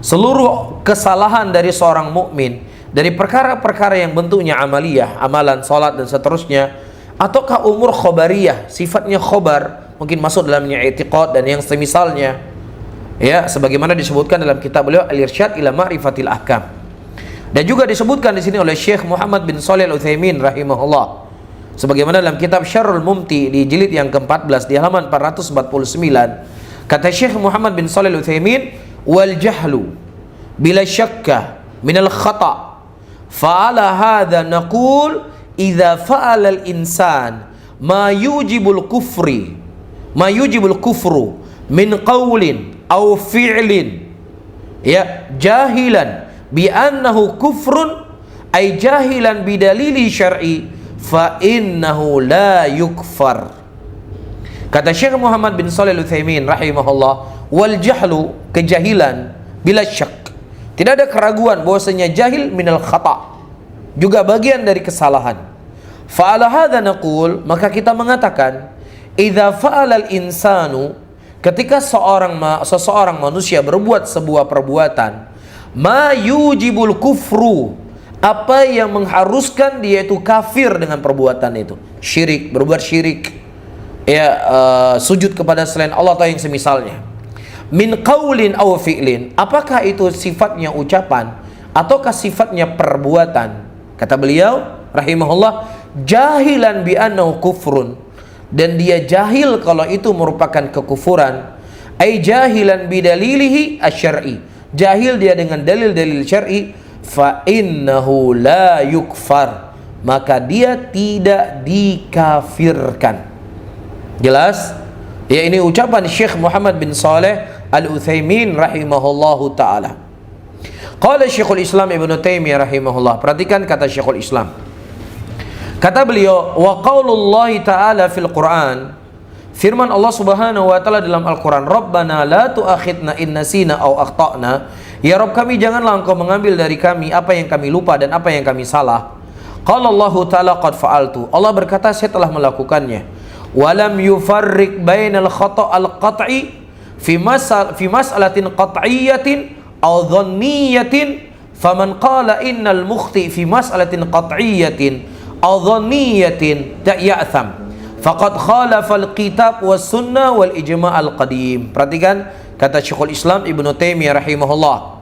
Seluruh kesalahan dari seorang mukmin, dari perkara-perkara yang bentuknya amaliyah, amalan, salat dan seterusnya, ataukah umur khabariyah, sifatnya khabar, mungkin masuk dalamnya i'tiqad dan yang semisalnya, ya, sebagaimana disebutkan dalam kitab beliau Al-Irsyad ila Ma'rifatil Ahkam. Dan juga disebutkan di sini oleh Syekh Muhammad bin Shalih Al-Utsaimin rahimahullah, sebagaimana dalam kitab Syarhul Mumti di jilid yang ke-14 di halaman 449. Kata Syekh Muhammad bin Shalih Al-Utsaimin, wal jahlu bila syakka minal khata' fa'ala hadha naqul idza fa'ala al-insan ma yujibul kufru min qawlin aw fi'lin, ya, jahilan bi annahu kufrun ay jahilan bi dalili syar'i fa innahu la yukfar. Kata Syekh Muhammad bin Shalih Al-Utsaimin rahimahullah, wal jahlu, kejahilan, bila syak, tidak ada keraguan bahwasanya jahil minal khata', juga bagian dari kesalahan. Fa ala hadza naqul, maka kita mengatakan, idza fa'alal insanu, ketika seseorang manusia berbuat sebuah perbuatan, ma yujibul kufru, apa yang mengharuskan dia itu kafir dengan perbuatan itu, syirik, berbuat syirik, ya, sujud kepada selain Allah atau yang semisalnya, min qaulin aw fi'lin, apakah itu sifatnya ucapan ataukah sifatnya perbuatan? Kata beliau rahimahullah, jahilan bi annahu kufrun, dan dia jahil kalau itu merupakan kekufuran, ay jahilan bidalilihi asy-syar'i, jahil dia dengan dalil-dalil syar'i, fa innahu la yukfar, maka dia tidak dikafirkan. Jelas? Ya, ini ucapan Syekh Muhammad bin Shalih Al-Utsaimin rahimahullahu ta'ala. Qala Syekhul Islam Ibnu Taimiyah rahimahullah, perhatikan kata Syekhul Islam. Kata beliau, wa qaulullahi ta'ala fil Qur'an, firman Allah Subhanahu wa taala dalam Al-Qur'an, Rabbana la tu'akhidna in nasina aw akhtana, Ya Rabb kami, janganlah Engkau mengambil dari kami apa yang kami lupa dan apa yang kami salah. Qala Allah Ta'ala qad fa'altu. Allah berkata, saya telah melakukannya. Walam yufarriq bainal khata' al-qat'i fi mas'alatin qat'iyyatin aw dhanniyatin, faman qala innal mukhti fi mas'alatin qat'iyyatin aw dhanniyatin ya'tham faqad khalafa al-kitab was sunnah wal ijma' al-qadim. Perhatikan kata Syekhul Islam Ibnu Taimiyah rahimahullah.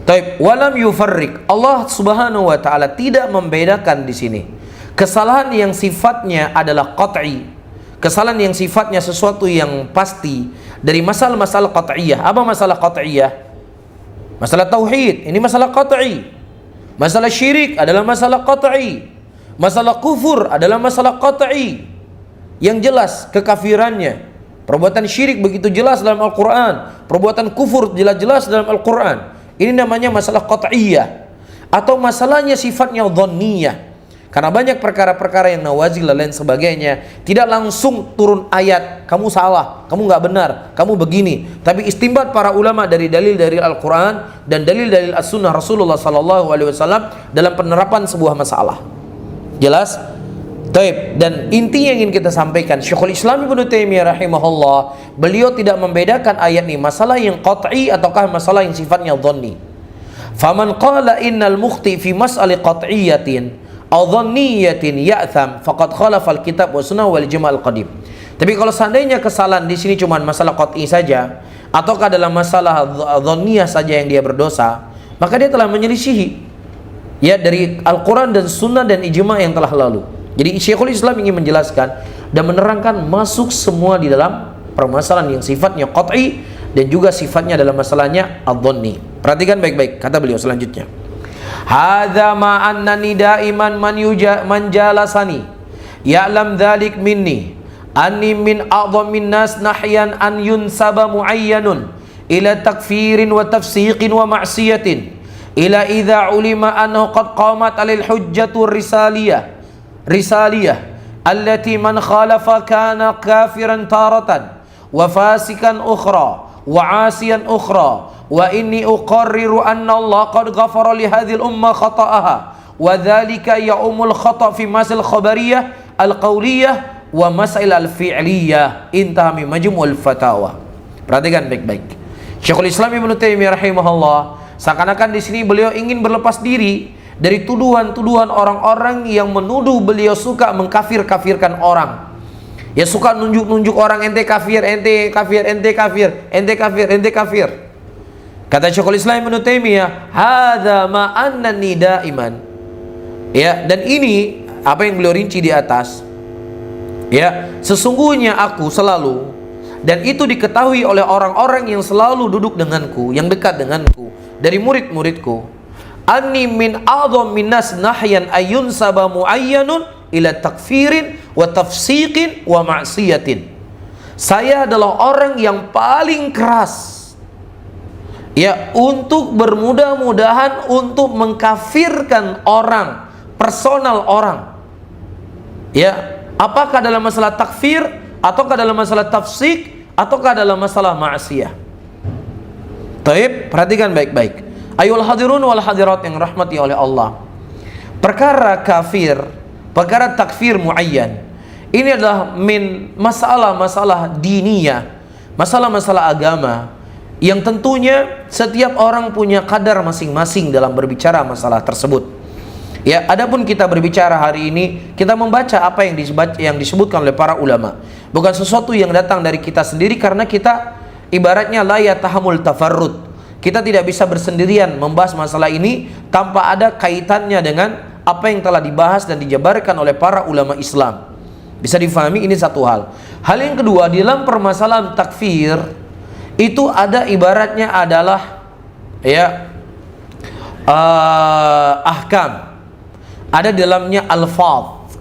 Taib, walam yufarriq. Allah Subhanahu wa taala tidak membedakan di sini kesalahan yang sifatnya adalah qat'i, kesalahan yang sifatnya sesuatu yang pasti, dari masalah-masalah qat'iyah. Apa masalah qat'iyah? Masalah tauhid, ini masalah qat'i. Masalah syirik adalah masalah qat'i. Masalah kufur adalah masalah qat'i yang jelas kekafirannya. Perbuatan syirik begitu jelas dalam Al-Quran, perbuatan kufur jelas-jelas dalam Al-Quran. Ini namanya masalah qat'iyah. Atau masalahnya sifatnya dhanniyah, karena banyak perkara-perkara yang nawazil dan lain sebagainya, tidak langsung turun ayat, kamu salah, kamu nggak benar, kamu begini, tapi istinbat para ulama dari dalil-dalil Al-Quran dan dalil-dalil As-Sunnah Rasulullah SAW dalam penerapan sebuah masalah. Jelas? Taib. Dan inti yang ingin kita sampaikan, Syekhul Islam Ibnu Taimiyah rahimahullah, beliau tidak membedakan ayat ini masalah yang qat'i ataukah masalah yang sifatnya dhanni. Faman qala innal mukhti fi mas'ali qat'iyyatin aw dhanniyatin ya'tham faqad khalafa al-kitab wa sunnah wal ijma' al-qadim. Tapi kalau seandainya kesalahan di sini cuma masalah qat'i saja ataukah dalam masalah dhanniyah saja yang dia berdosa, maka dia telah menyelisihi ya dari Al-Quran dan sunnah dan ijma' yang telah lalu. Jadi Syekhul Islam ingin menjelaskan dan menerangkan masuk semua di dalam permasalahan yang sifatnya qat'i dan juga sifatnya dalam masalahnya adh-dhanni. Perhatikan baik-baik kata beliau selanjutnya. Hadza ma annani daiman man jalasani ya'lam dzalik minni anni min a'dhamin nas nahyan an yunsaba muayyanun ila takfirin wa tafsiqin wa ma'siyatin ila idza ulima annahu qad qamat alil hujjatu risaliyah allati man khalafa kana kafiran taratan wa fasikan ukhra wa asiyan ukhra wa inni uqarriru anna Allah qad ghafara li hadhil umma khata'aha wa dhalika ya'umul khata' fi masail khabariyah al-qawliyah wa masail al-fi'liyah. Intaha min majmu'ul fatawa. Perhatikan baik-baik. Syekhul Islam Ibnu Taimiyah rahimahullah, seakan-akan di sini beliau ingin berlepas diri dari tuduhan-tuduhan orang-orang yang menuduh beliau suka mengkafir-kafirkan orang. Ya suka nunjuk-nunjuk orang, ente kafir, ente kafir, ente kafir, ente kafir, ente kafir. Kata Syekhul Islam Ibnu Taimiyah, hadza ma annani daiman. Ya, dan ini apa yang beliau rinci di atas. Ya, sesungguhnya aku selalu, dan itu diketahui oleh orang-orang yang selalu duduk denganku, yang dekat denganku, dari murid-muridku. Anni min a'dhamin nas nahyan ayun saba muayyanun ila takfirin wa tafsiqin wa ma'siyatin. Saya adalah orang yang paling keras ya untuk bermudah-mudahan untuk mengkafirkan orang, personal orang. Ya, apakah dalam masalah takfir ataukah dalam masalah tafsik ataukah dalam masalah ma'siyah. Taib, perhatikan baik-baik. Ayol hadirun wal hadirat yang rahmati oleh Allah. Perkara kafir, perkara takfir muayyan, ini adalah min masalah-masalah diniyah, masalah-masalah agama yang tentunya setiap orang punya kadar masing-masing dalam berbicara masalah tersebut. Ya, adapun kita berbicara hari ini, kita membaca apa yang disebutkan oleh para ulama, bukan sesuatu yang datang dari kita sendiri, karena kita ibaratnya la yatahamul tafarrud. Kita tidak bisa bersendirian membahas masalah ini tanpa ada kaitannya dengan apa yang telah dibahas dan dijabarkan oleh para ulama Islam. Bisa difahami, ini satu hal. Hal yang kedua, di dalam permasalahan takfir itu ada ibaratnya adalah ya ahkam, ada dalamnya alfaz.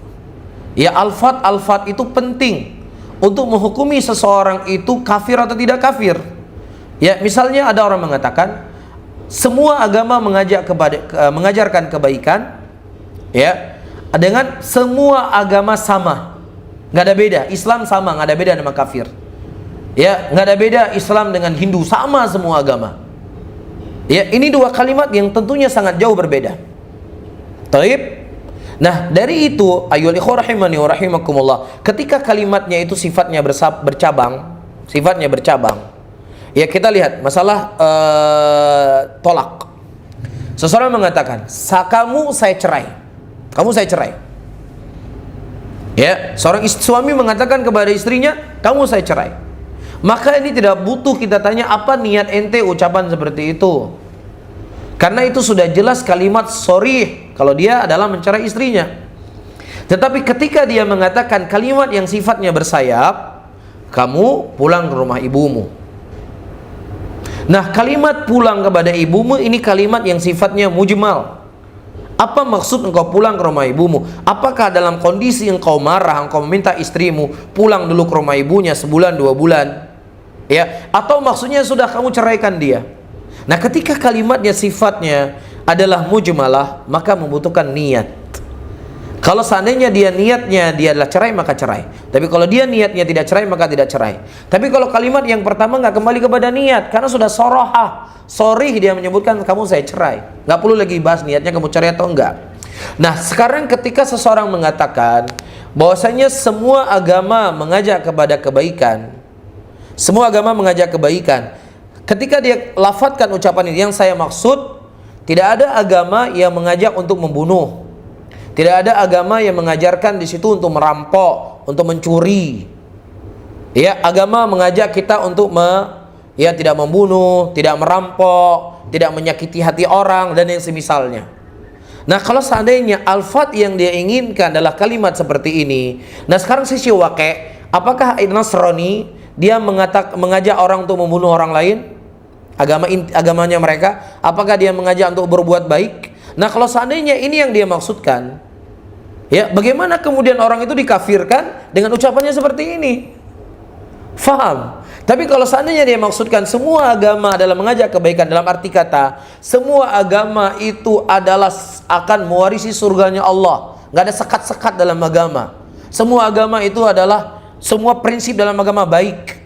Ya, alfaz itu penting untuk menghukumi seseorang itu kafir atau tidak kafir. Ya, misalnya ada orang mengatakan semua agama mengajarkan kebaikan, ya, dengan semua agama sama, nggak ada beda. Islam sama, nggak ada beda dengan kafir. Ya, nggak ada beda Islam dengan Hindu, sama semua agama. Ya, ini dua kalimat yang tentunya sangat jauh berbeda. Taib. Nah, dari itu ayyuhal ikhwah rahimani wa rahimakumullah, ketika kalimatnya itu sifatnya bercabang, ya kita lihat masalah tolak. Seseorang mengatakan, kamu saya cerai. Ya, seorang suami mengatakan kepada istrinya, kamu saya cerai. Maka ini tidak butuh kita tanya apa niat ente ucapan seperti itu. Karena itu sudah jelas kalimat sorih kalau dia adalah mencerai istrinya. Tetapi ketika dia mengatakan kalimat yang sifatnya bersayap, kamu pulang ke rumah ibumu. Nah, kalimat pulang kepada ibumu ini kalimat yang sifatnya mujmal. Apa maksud engkau pulang ke rumah ibumu? Apakah dalam kondisi engkau marah, engkau meminta istrimu pulang dulu ke rumah ibunya sebulan 2 bulan? Ya, atau maksudnya sudah kamu ceraikan dia? Nah, ketika kalimatnya sifatnya adalah mujmalah, maka membutuhkan niat. Kalau seandainya dia niatnya dia adalah cerai, maka cerai. Tapi kalau dia niatnya tidak cerai, maka tidak cerai. Tapi kalau kalimat yang pertama nggak kembali kepada niat, karena sudah sorih dia menyebutkan kamu saya cerai, nggak perlu lagi bahas niatnya kamu cerai atau enggak. Nah, sekarang ketika seseorang mengatakan bahwasanya semua agama mengajak kepada kebaikan, ketika dia lafadzkan ucapan ini, yang saya maksud tidak ada agama yang mengajak untuk membunuh. Tidak ada agama yang mengajarkan di situ untuk merampok, untuk mencuri. Ya, agama mengajak kita untuk tidak membunuh, tidak merampok, tidak menyakiti hati orang dan yang semisalnya. Nah, kalau seandainya alfat yang dia inginkan adalah kalimat seperti ini. Nah, sekarang sisi waqi', apakah Nasrani dia mengajak orang untuk membunuh orang lain? Agamanya mereka, apakah dia mengajak untuk berbuat baik? Nah, kalau seandainya ini yang dia maksudkan, ya, bagaimana kemudian orang itu dikafirkan dengan ucapannya seperti ini? Faham? Tapi kalau seandainya dia maksudkan semua agama adalah mengajak kebaikan, dalam arti kata semua agama itu adalah akan mewarisi surganya Allah, nggak ada sekat-sekat dalam agama. Semua agama itu adalah, semua prinsip dalam agama baik.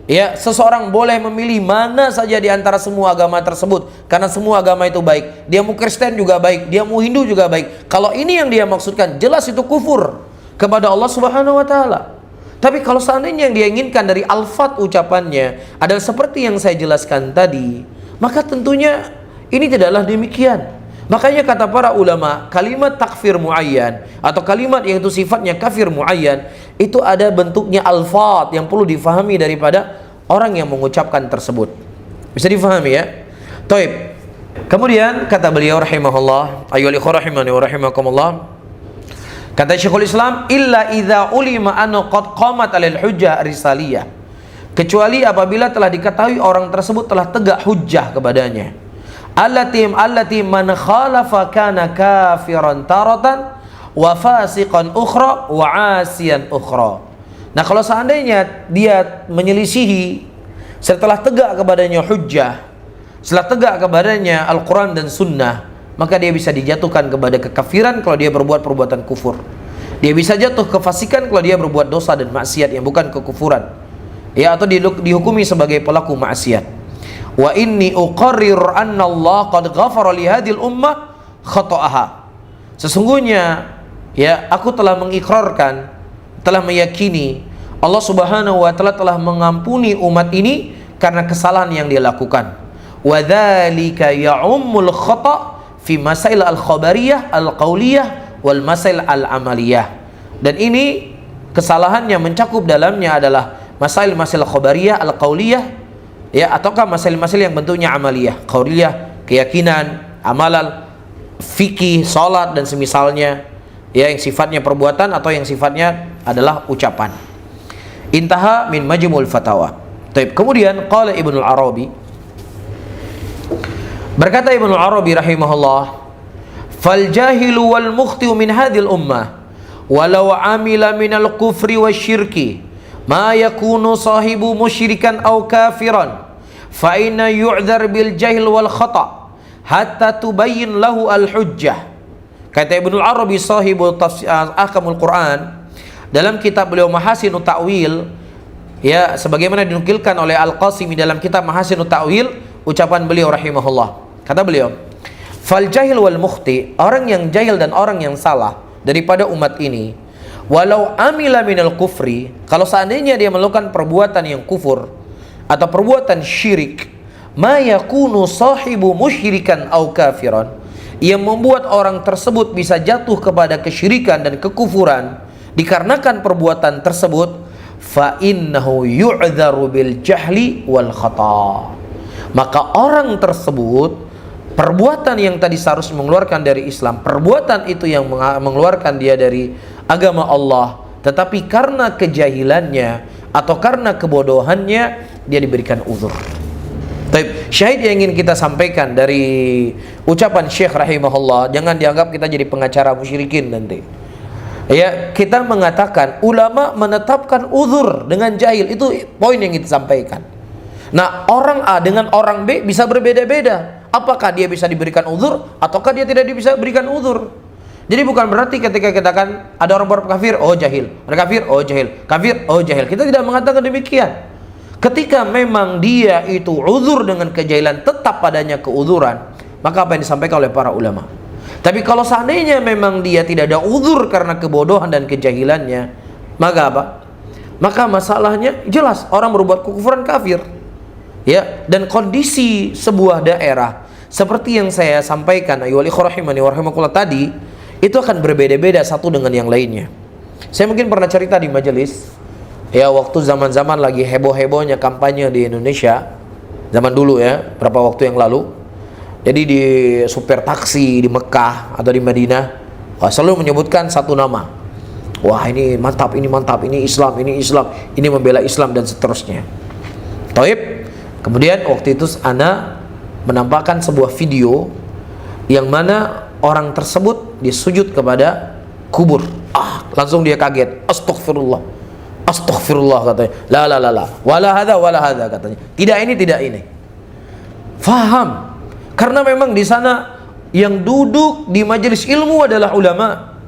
Ya, seseorang boleh memilih mana saja di antara semua agama tersebut, karena semua agama itu baik. Dia mau Kristen juga baik, dia mau Hindu juga baik. Kalau ini yang dia maksudkan, jelas itu kufur kepada Allah Subhanahu wa taala. Tapi kalau seandainya yang dia inginkan dari alfat ucapannya adalah seperti yang saya jelaskan tadi, maka tentunya ini tidaklah demikian. Makanya kata para ulama, kalimat takfir muayyan atau kalimat yang itu sifatnya kafir muayyan, itu ada bentuknya alfat yang perlu difahami daripada orang yang mengucapkan tersebut. Bisa difahami ya? Taib. Kemudian kata beliau rahimahullah, ayyuhal ikhwah rahimani wa rahimakumullah, kata Syekhul Islam, illa idza ulima anna qad qamat alal hujjah risaliyah, kecuali apabila telah diketahui orang tersebut telah tegak hujjah kepadanya. Allati man khalafa kana kafiran taratan wa fasiqan ukhra wa asiyan ukhra. Nah, kalau seandainya dia menyelisihi setelah tegak kepadanya hujjah, setelah tegak kepadanya Al-Quran dan Sunnah, maka dia bisa dijatuhkan kepada kekafiran kalau dia berbuat perbuatan kufur. Dia bisa jatuh kefasikan kalau dia berbuat dosa dan maksiat yang bukan kekufuran, ya, atau dihukumi sebagai pelaku maksiat. Wa inni uqarrir anna Allah qad ghafara li hadhil ummah khata'aha. Sesungguhnya, ya, aku telah mengikrarkan, telah meyakini Allah Subhanahu wa taala telah mengampuni umat ini karena kesalahan yang dia lakukan. Wa dzalika ya'ummul khata' fi masail al-khabariyah al-qauliyah wal masail al-amaliyah. Dan ini kesalahannya mencakup dalamnya adalah masail-masail khabariyah al-qauliyah, ya, ataukah masail-masail yang bentuknya amaliyah, qauliyah, keyakinan, amalan, fikih, salat dan semisalnya, ya, yang sifatnya perbuatan atau yang sifatnya adalah ucapan. Intaha min Majmu'ul Fatawa. Baik, kemudian qala Ibnu Arabi, berkata Ibnu Arabi rahimahullah, fal jahilu wal mukhtiu min hadhil ummah walau amila minal kufri wasyirki ma yakunu sahibu musyrikan aw kafiran fa inna yu'dzar bil jahil wal khata hatta tubayyin lahu al hujjah. Kata Ibnu Arabi sahibul ahkamul Quran, dalam kitab beliau Mahasinut Ta'wil, ya, sebagaimana dinukilkan oleh Al-Qasimi dalam kitab Mahasinut Ta'wil, ucapan beliau rahimahullah. Kata beliau, fal jahil wal mukhti, orang yang jahil dan orang yang salah daripada umat ini, walau amila minal kufri, kalau seandainya dia melakukan perbuatan yang kufur atau perbuatan syirik, ma yakunu sahibu musyrikan au kafiran, yang membuat orang tersebut bisa jatuh kepada kesyirikan dan kekufuran dikarenakan perbuatan tersebut, fa innahu yu'dzaru bil jahli wal khata, maka orang tersebut, perbuatan yang tadi seharusnya mengeluarkan dari Islam, perbuatan itu yang mengeluarkan dia dari agama Allah, tetapi karena kejahilannya atau karena kebodohannya dia diberikan uzur. Baik, syahid yang ingin kita sampaikan dari ucapan Syekh rahimahullah, jangan dianggap kita jadi pengacara musyrikin nanti. Ya, kita mengatakan ulama menetapkan uzur dengan jahil, itu poin yang kita sampaikan. Nah, orang A dengan orang B bisa berbeda-beda. Apakah dia bisa diberikan uzur ataukah dia tidak bisa diberikan uzur? Jadi bukan berarti ketika kita kan ada orang berkafir, kafir, oh jahil, ada kafir, oh jahil, kafir, oh jahil. Kita tidak mengatakan demikian. Ketika memang dia itu uzur dengan kejahilan, tetap padanya keuzuran, maka apa yang disampaikan oleh para ulama. Tapi kalau seandainya memang dia tidak ada uzur karena kebodohan dan kejahilannya, maka apa? Maka masalahnya jelas, orang berbuat kekufuran kafir. Ya, dan kondisi sebuah daerah seperti yang saya sampaikan, ayu rahimani wa rahimakumullah tadi, itu akan berbeda-beda satu dengan yang lainnya. Saya mungkin pernah cerita di majelis, ya, waktu zaman-zaman lagi heboh-hebohnya kampanye di Indonesia, zaman dulu ya, berapa waktu yang lalu. Jadi di supir taksi di Mekah atau di Madinah, selalu menyebutkan satu nama. Wah, ini mantap, ini mantap, ini Islam, ini membela Islam dan seterusnya. Taib. Kemudian waktu itu ana menampakkan sebuah video yang mana orang tersebut disujud kepada kubur. Langsung dia kaget. Astaghfirullah. Astaghfirullah katanya. La. Wala hadza katanya. Tidak ini. Faham? Karena memang di sana yang duduk di majelis ilmu adalah ulama.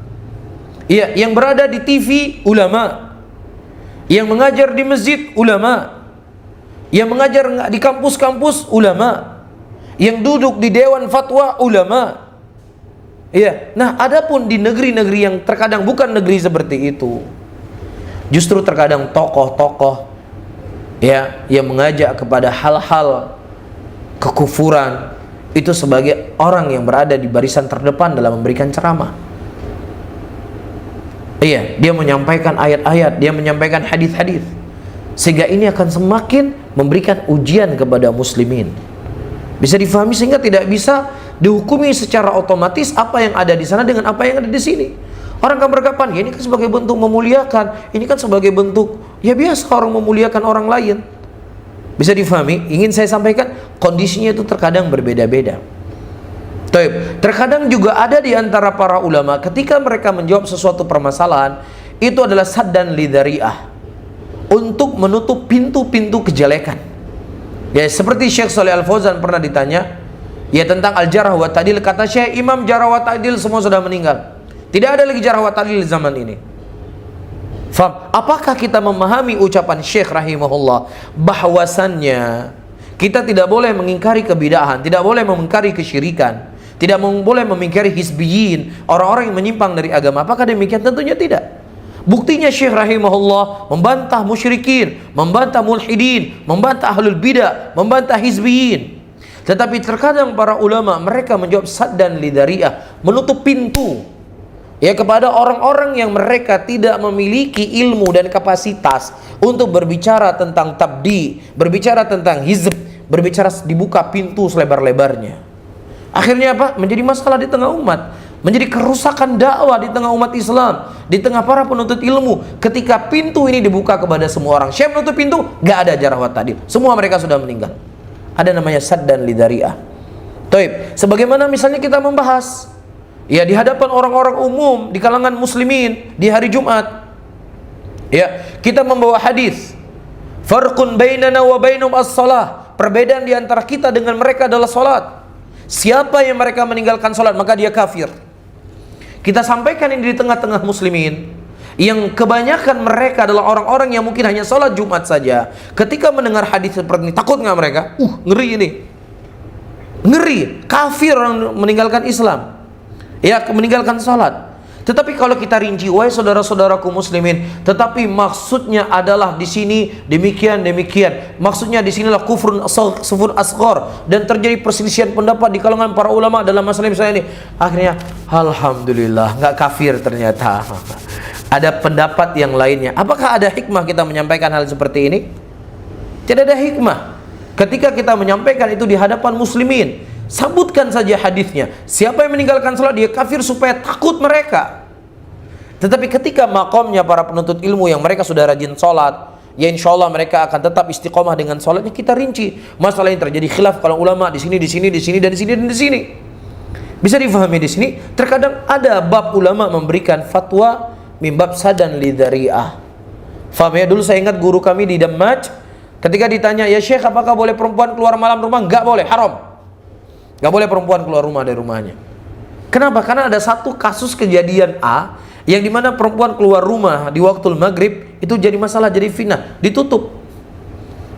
Ya, yang berada di TV ulama. Yang mengajar di masjid ulama. Yang mengajar di kampus-kampus ulama. Yang duduk di dewan fatwa ulama. Ya, nah adapun di negeri-negeri yang terkadang bukan negeri seperti itu, justru terkadang tokoh-tokoh ya yang mengajak kepada hal-hal kekufuran itu sebagai orang yang berada di barisan terdepan dalam memberikan ceramah. Iya, dia menyampaikan ayat-ayat, dia menyampaikan hadis-hadis, sehingga ini akan semakin memberikan ujian kepada muslimin. Bisa difahami sehingga tidak bisa dihukumi secara otomatis apa yang ada di sana dengan apa yang ada di sini. Orang kan beranggapan, ya ini kan sebagai bentuk memuliakan, ini kan sebagai bentuk ya biasa orang memuliakan orang lain. Bisa difahami? Ingin saya sampaikan, kondisinya itu terkadang berbeda-beda. Terkadang juga ada di antara para ulama ketika mereka menjawab sesuatu permasalahan, itu adalah saddan lidhari'ah, untuk menutup pintu-pintu kejelekan. Ya, seperti Syekh Shalih Al-Fauzan pernah ditanya ya tentang al-jarh wa ta'dil, kata Syekh, imam jarh wa ta'dil semua sudah meninggal. Tidak ada lagi jarh wa ta'dil zaman ini. Faham? Apakah kita memahami ucapan Syekh rahimahullah bahwasannya kita tidak boleh mengingkari kebidahan, tidak boleh mengingkari kesyirikan, tidak boleh mengingkari hizbiyin, orang-orang yang menyimpang dari agama? Apakah demikian? Tentunya tidak. Buktinya Syekh rahimahullah membantah musyrikin, membantah mulhidin, membantah ahlul bidah, membantah hizbiyin. Tetapi terkadang para ulama mereka menjawab saddan lidhari'ah, menutup pintu ya kepada orang-orang yang mereka tidak memiliki ilmu dan kapasitas untuk berbicara tentang tabdi, berbicara tentang hizb, berbicara, dibuka pintu selebar-lebarnya. Akhirnya apa? Menjadi masalah di tengah umat, menjadi kerusakan dakwah di tengah umat Islam, di tengah para penuntut ilmu. Ketika pintu ini dibuka kepada semua orang, Syekh menutup pintu, gak ada jarh wa ta'dil, semua mereka sudah meninggal. Ada namanya saddan lidhari'ah. Taib. Sebagaimana misalnya kita membahas ya di hadapan orang-orang umum di kalangan muslimin di hari Jumat, ya kita membawa hadis farqun bainana wa bainum as-salah, perbedaan di antara kita dengan mereka adalah salat. Siapa yang mereka meninggalkan salat maka dia kafir. Kita sampaikan ini di tengah-tengah muslimin yang kebanyakan mereka adalah orang-orang yang mungkin hanya salat Jumat saja. Ketika mendengar hadis seperti ini, takut nggak mereka? Ngeri ini. Ngeri, kafir orang meninggalkan Islam, ya, meninggalkan salat. Tetapi kalau kita rinci, wahai saudara-saudaraku muslimin, tetapi maksudnya adalah di sini demikian. Maksudnya di sinilah kufrun asghar, dan terjadi perselisihan pendapat di kalangan para ulama dalam masalah misalnya ini. Akhirnya alhamdulillah nggak kafir ternyata. Ada pendapat yang lainnya. Apakah ada hikmah kita menyampaikan hal seperti ini? Tidak ada hikmah. Ketika kita menyampaikan itu di hadapan muslimin, sebutkan saja hadisnya. Siapa yang meninggalkan salat dia kafir, supaya takut mereka. Tetapi ketika makomnya para penuntut ilmu yang mereka sudah rajin salat, ya insya Allah mereka akan tetap istiqomah dengan salatnya. Kita rinci masalah yang terjadi khilaf kalau ulama di sini, dan di sini. Bisa difahami di sini. Terkadang ada bab ulama memberikan fatwa mimbab sadan lidhari'ah. Faham ya? Dulu saya ingat guru kami di Damaj, ketika ditanya, ya Syekh, apakah boleh perempuan keluar malam rumah? Enggak boleh, haram. Enggak boleh perempuan keluar rumah dari rumahnya. Kenapa? Karena ada satu kasus kejadian A, yang dimana perempuan keluar rumah di waktu maghrib, itu jadi masalah, jadi fitnah, ditutup.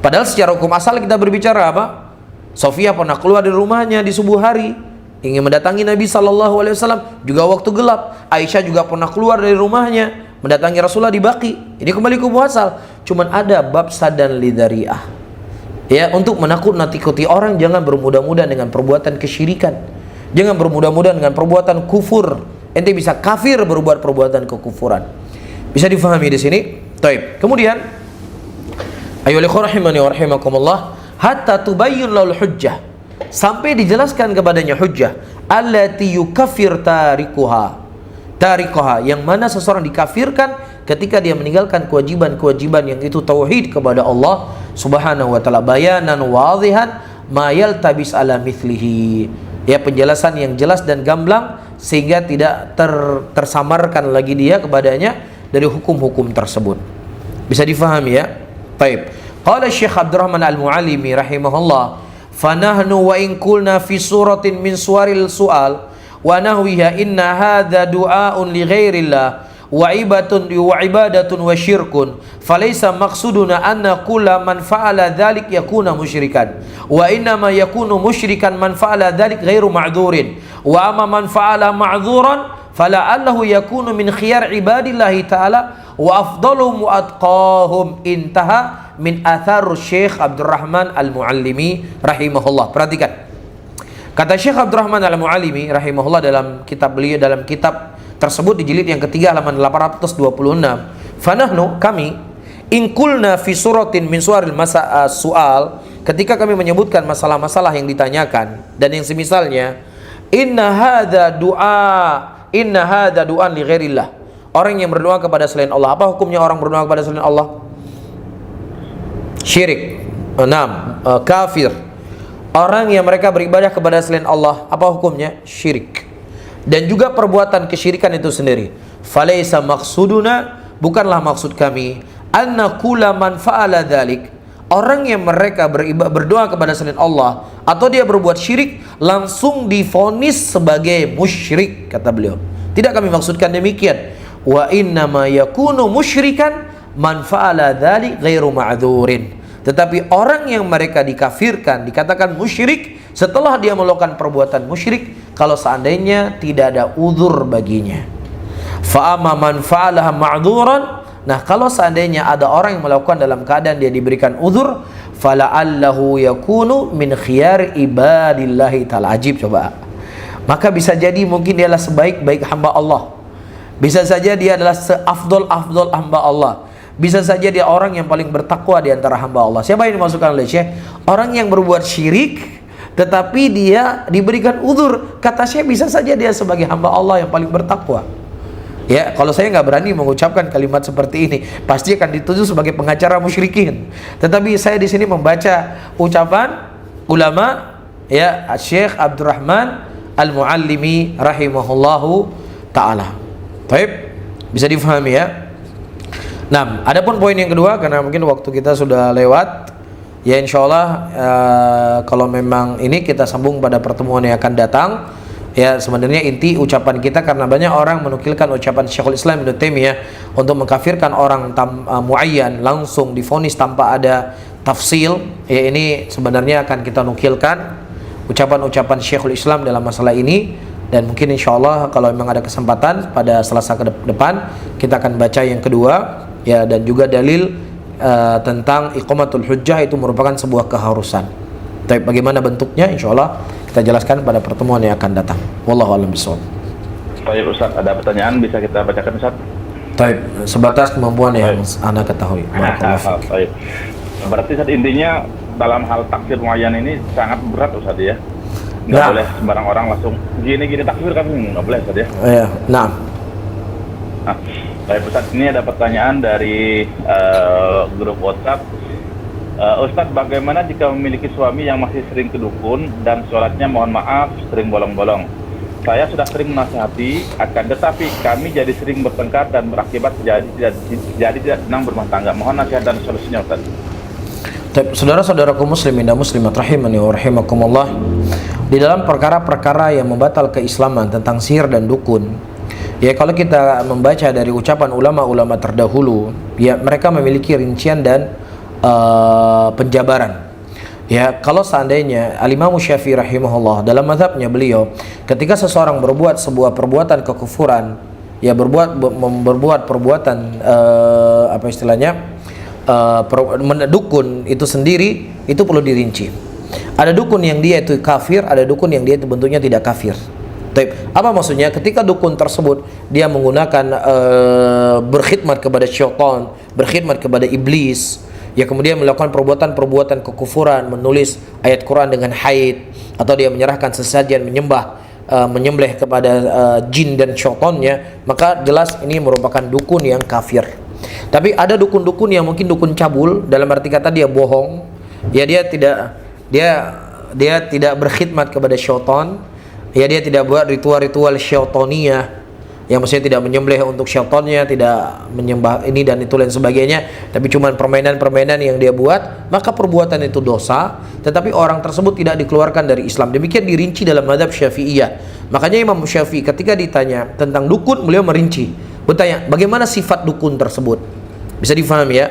Padahal secara hukum asal kita berbicara apa? Sofia pernah keluar dari rumahnya di subuh hari, ingin mendatangi Nabi SAW, juga waktu gelap. Aisyah juga pernah keluar dari rumahnya, mendatangi Rasulullah di Baqi. Ini kembali ke hukum asal. Cuman ada bab sadan lidhari'ah, ya, untuk menakut-nakuti orang. Jangan bermudah-mudah dengan perbuatan kesyirikan, jangan bermudah-mudah dengan perbuatan kufur. Ente bisa kafir berbuat perbuatan kekufuran. Bisa difahami di sini. Taib. Kemudian, ayyuhal rahimani wa rahimakumullah, hatta tubayyun lahul hujjah, sampai dijelaskan kepadanya hujjah, allati yukaffir tarikuha, yang mana seseorang dikafirkan ketika dia meninggalkan kewajiban-kewajiban yang itu tauhid kepada Allah Subhanahu wa taala, bayanan wadhihan ma yaltabis ala mithlihi, ya, penjelasan yang jelas dan gamblang sehingga tidak tersamarkan lagi dia kepadanya dari hukum-hukum tersebut. Bisa difahami ya? Baik. Qala Syekh Abdurrahman Al-Muallimi rahimahullah, fanahnu wa in qulna fi suratin min suwaril su'al wa nahwiha inna hadza du'aun li ghairillah wa ibadatun wa syirkun falaysa maqsuduna anna kulla man fa'ala dhalik yakuna musyrikan wa innama yakunu musyrikan man fa'ala dhalik ghairu ma'dzurin wa amma man fa'ala ma'dzuran fala'allahu yakunu min khiyar ibadillahi ta'ala wa afdaluhum wa atqahum. Intaha min athar Syekh Abdurrahman Al-Muallimi rahimahullah. Perhatikan kata Syekh Abdurrahman Al-Muallimi rahimahullah dalam kitab beliau, dalam kitab tersebut di jilid yang ketiga halaman 826. Fanahnu, kami, inkulna fi suratin min suaril su'al, ketika kami menyebutkan masalah-masalah yang ditanyakan dan yang semisalnya, inna hadza du'an li ghairillah, orang yang berdoa kepada selain Allah. Apa hukumnya orang berdoa kepada selain Allah? Syirik. Kafir. Orang yang mereka beribadah kepada selain Allah, apa hukumnya? Syirik. Dan juga perbuatan kesyirikan itu sendiri. Falaysa maqsuduna, bukanlah maksud kami, anna kulla man fa'ala dzalik, orang yang mereka berdoa kepada selain Allah atau dia berbuat syirik langsung divonis sebagai musyrik, kata beliau. Tidak kami maksudkan demikian. Wa inna ma yakunu musyrikan man fa'ala dzalik ghairu ma'dzurin. Tetapi orang yang mereka dikafirkan, dikatakan musyrik setelah dia melakukan perbuatan musyrik, kalau seandainya tidak ada uzur baginya. Fa'ama man fa'alaha ma'dzuran, nah kalau seandainya ada orang yang melakukan dalam keadaan dia diberikan uzur, fala'allahu yakunu min khiyar ibadillahi ta'ala. Ajib, coba. Maka bisa jadi mungkin dia adalah sebaik-baik hamba Allah, bisa saja dia adalah seafdol-afdol hamba Allah, bisa saja dia orang yang paling bertakwa di antara hamba Allah. Siapa yang dimasukkan oleh Syekh? Orang yang berbuat syirik tetapi dia diberikan uzur. Kata Syekh, bisa saja dia sebagai hamba Allah yang paling bertakwa. Ya, kalau saya nggak berani mengucapkan kalimat seperti ini, pasti akan dituduh sebagai pengacara musyrikin. Tetapi saya di sini membaca ucapan ulama, ya, Syekh Abdurrahman Al-Muallimi rahimahullahu taala. Baik, bisa difahami ya. Nah, adapun poin yang kedua, karena mungkin waktu kita sudah lewat, ya insya Allah kalau memang ini kita sambung pada pertemuan yang akan datang. Ya, sebenarnya inti ucapan kita, karena banyak orang menukilkan ucapan Syekhul Islam Ibnu Taimiyah untuk mengkafirkan orang muayyan langsung divonis tanpa ada tafsil. Ya, ini sebenarnya akan kita nukilkan ucapan-ucapan Syekhul Islam dalam masalah ini, dan mungkin insya Allah kalau memang ada kesempatan pada Selasa ke depan kita akan baca yang kedua, ya, dan juga dalil tentang iqamatul hujjah itu merupakan sebuah keharusan. Tapi bagaimana bentuknya insya Allah kita jelaskan pada pertemuan yang akan datang. Wallahu a'lam bishawab. Baik Ustaz, ada pertanyaan bisa kita bacakan Ustaz? Baik, sebatas kemampuan yang Anda ketahui. Baik. Berarti Ustaz, intinya dalam hal takfir muayyan ini sangat berat Ustaz ya. Nggak boleh sembarang orang langsung gini takfir kan, nggak boleh Ustaz ya. Iya, nah. Baik Ustaz, ini ada pertanyaan dari grup WhatsApp. Ustaz, bagaimana jika memiliki suami yang masih sering ke dukun dan sholatnya mohon maaf sering bolong-bolong? Saya sudah sering menasihati, akan tetapi kami jadi sering bertengkar dan berakibat jadi tidak senang berumah tangga. Mohon nasihat dan solusinya Ustaz. Saudara-saudaraku muslimin dan muslimat rahimani wa rahimakumullah, di dalam perkara-perkara yang membatal keislaman tentang sihir dan dukun, ya, kalau kita membaca dari ucapan ulama-ulama terdahulu, ya, mereka memiliki rincian dan penjabaran. Ya, kalau seandainya Al-Imam Syafi'i rahimahullah dalam mazhabnya beliau, ketika seseorang berbuat sebuah perbuatan kekufuran, ya, berbuat perbuatan apa istilahnya, dukun itu sendiri, itu perlu dirinci. Ada dukun yang dia itu kafir, ada dukun yang dia itu bentuknya tidak kafir. Apa maksudnya? Ketika dukun tersebut dia menggunakan berkhidmat kepada syaitan, berkhidmat kepada iblis, ya, kemudian melakukan perbuatan-perbuatan kekufuran, menulis ayat Quran dengan haid, atau dia menyerahkan sesajen, menyembelih kepada jin dan syaitannya, maka jelas ini merupakan dukun yang kafir. Tapi ada dukun-dukun yang mungkin dukun cabul, dalam arti kata dia bohong, ya, dia tidak berkhidmat kepada syaitan, ya, dia tidak buat ritual-ritual syaitaniyah, yang maksudnya tidak menyembelih untuk syaitannya, tidak menyembah ini dan itu lain sebagainya, tapi cuma permainan-permainan yang dia buat, maka perbuatan itu dosa, tetapi orang tersebut tidak dikeluarkan dari Islam. Demikian dirinci dalam mazhab Syafi'iyah. Makanya Imam Syafi'i ketika ditanya tentang dukun, beliau merinci, bertanya bagaimana sifat dukun tersebut, bisa difahami ya.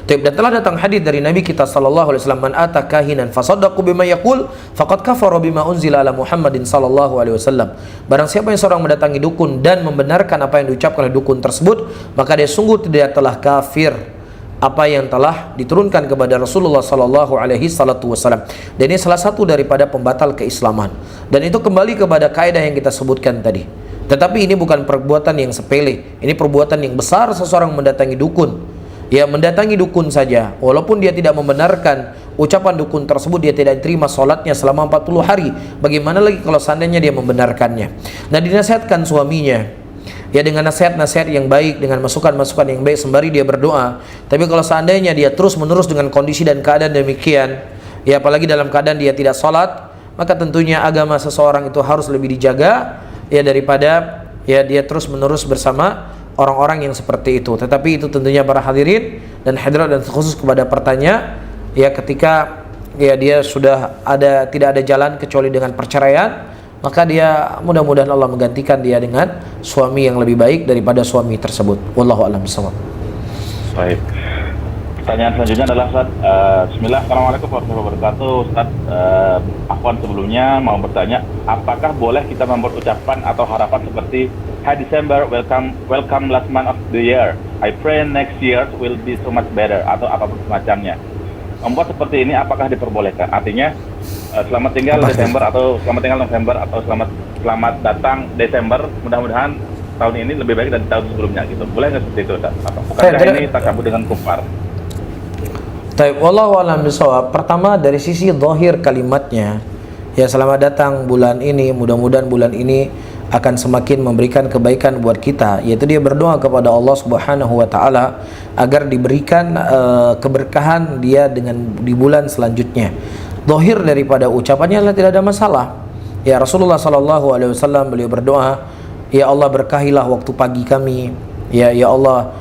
Dan telah datang hadis dari Nabi kita sallallahu alaihi wasallam, man ata kahinan fasaddaqu bima yaqul faqad kafara bima unzila ala Muhammadin sallallahu alaihi wasallam. Barang siapa yang seorang mendatangi dukun dan membenarkan apa yang diucapkan oleh dukun tersebut, maka dia sungguh tidak telah kafir apa yang telah diturunkan kepada Rasulullah sallallahu alaihi wasallam. Dan ini salah satu daripada pembatal keislaman. Dan itu kembali kepada kaidah yang kita sebutkan tadi. Tetapi ini bukan perbuatan yang sepele, ini perbuatan yang besar seseorang mendatangi dukun. Ya, mendatangi dukun saja, walaupun dia tidak membenarkan ucapan dukun tersebut, dia tidak terima sholatnya selama 40 hari. Bagaimana lagi kalau seandainya dia membenarkannya? Nah, dinasihatkan suaminya, ya, dengan nasihat-nasihat yang baik, dengan masukan-masukan yang baik sembari dia berdoa. Tapi kalau seandainya dia terus-menerus dengan kondisi dan keadaan demikian, ya, apalagi dalam keadaan dia tidak sholat, maka tentunya agama seseorang itu harus lebih dijaga, ya, daripada, ya, dia terus-menerus bersama orang-orang yang seperti itu. Tetapi itu tentunya para hadirin dan hadirat, dan khusus kepada pertanyaan, ya, ketika, ya, dia sudah tidak ada jalan kecuali dengan perceraian, maka dia mudah-mudahan Allah menggantikan dia dengan suami yang lebih baik daripada suami tersebut. Wallahu a'lam bishawab. Baik. Pertanyaan selanjutnya adalah Ustaz, Bismillah, Assalamualaikum warahmatullahi wabarakatuh. Ustaz, Afwan sebelumnya mau bertanya, apakah boleh kita membuat ucapan atau harapan seperti Hi December, welcome last month of the year, I pray next year will be so much better, atau apapun semacamnya. Membuat seperti ini apakah diperbolehkan? Artinya selamat tinggal Desember, atau selamat tinggal November, atau selamat datang Desember, mudah-mudahan tahun ini lebih baik dari tahun sebelumnya gitu. Boleh nggak seperti itu Ustaz? Bukankah ini takabur dengan kufar? Wallahu a'lam bishawab. Pertama, dari sisi zahir kalimatnya, ya, selamat datang bulan ini, mudah-mudahan bulan ini akan semakin memberikan kebaikan buat kita, yaitu dia berdoa kepada Allah Subhanahu wa taala agar diberikan keberkahan dia di bulan selanjutnya. Zahir daripada ucapannya adalah tidak ada masalah. Ya, Rasulullah sallallahu alaihi wasallam beliau berdoa, ya Allah berkahilah waktu pagi kami. Ya Allah,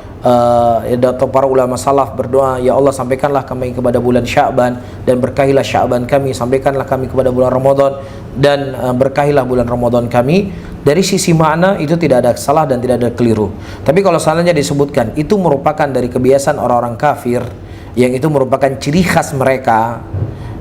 atau para ulama salaf berdoa, ya Allah sampaikanlah kami kepada bulan Sya'ban dan berkahilah Sya'ban kami, sampaikanlah kami kepada bulan Ramadan dan berkahilah bulan Ramadan kami. Dari sisi makna itu tidak ada salah dan tidak ada keliru. Tapi kalau salahnya disebutkan itu merupakan dari kebiasaan orang-orang kafir, yang itu merupakan ciri khas mereka,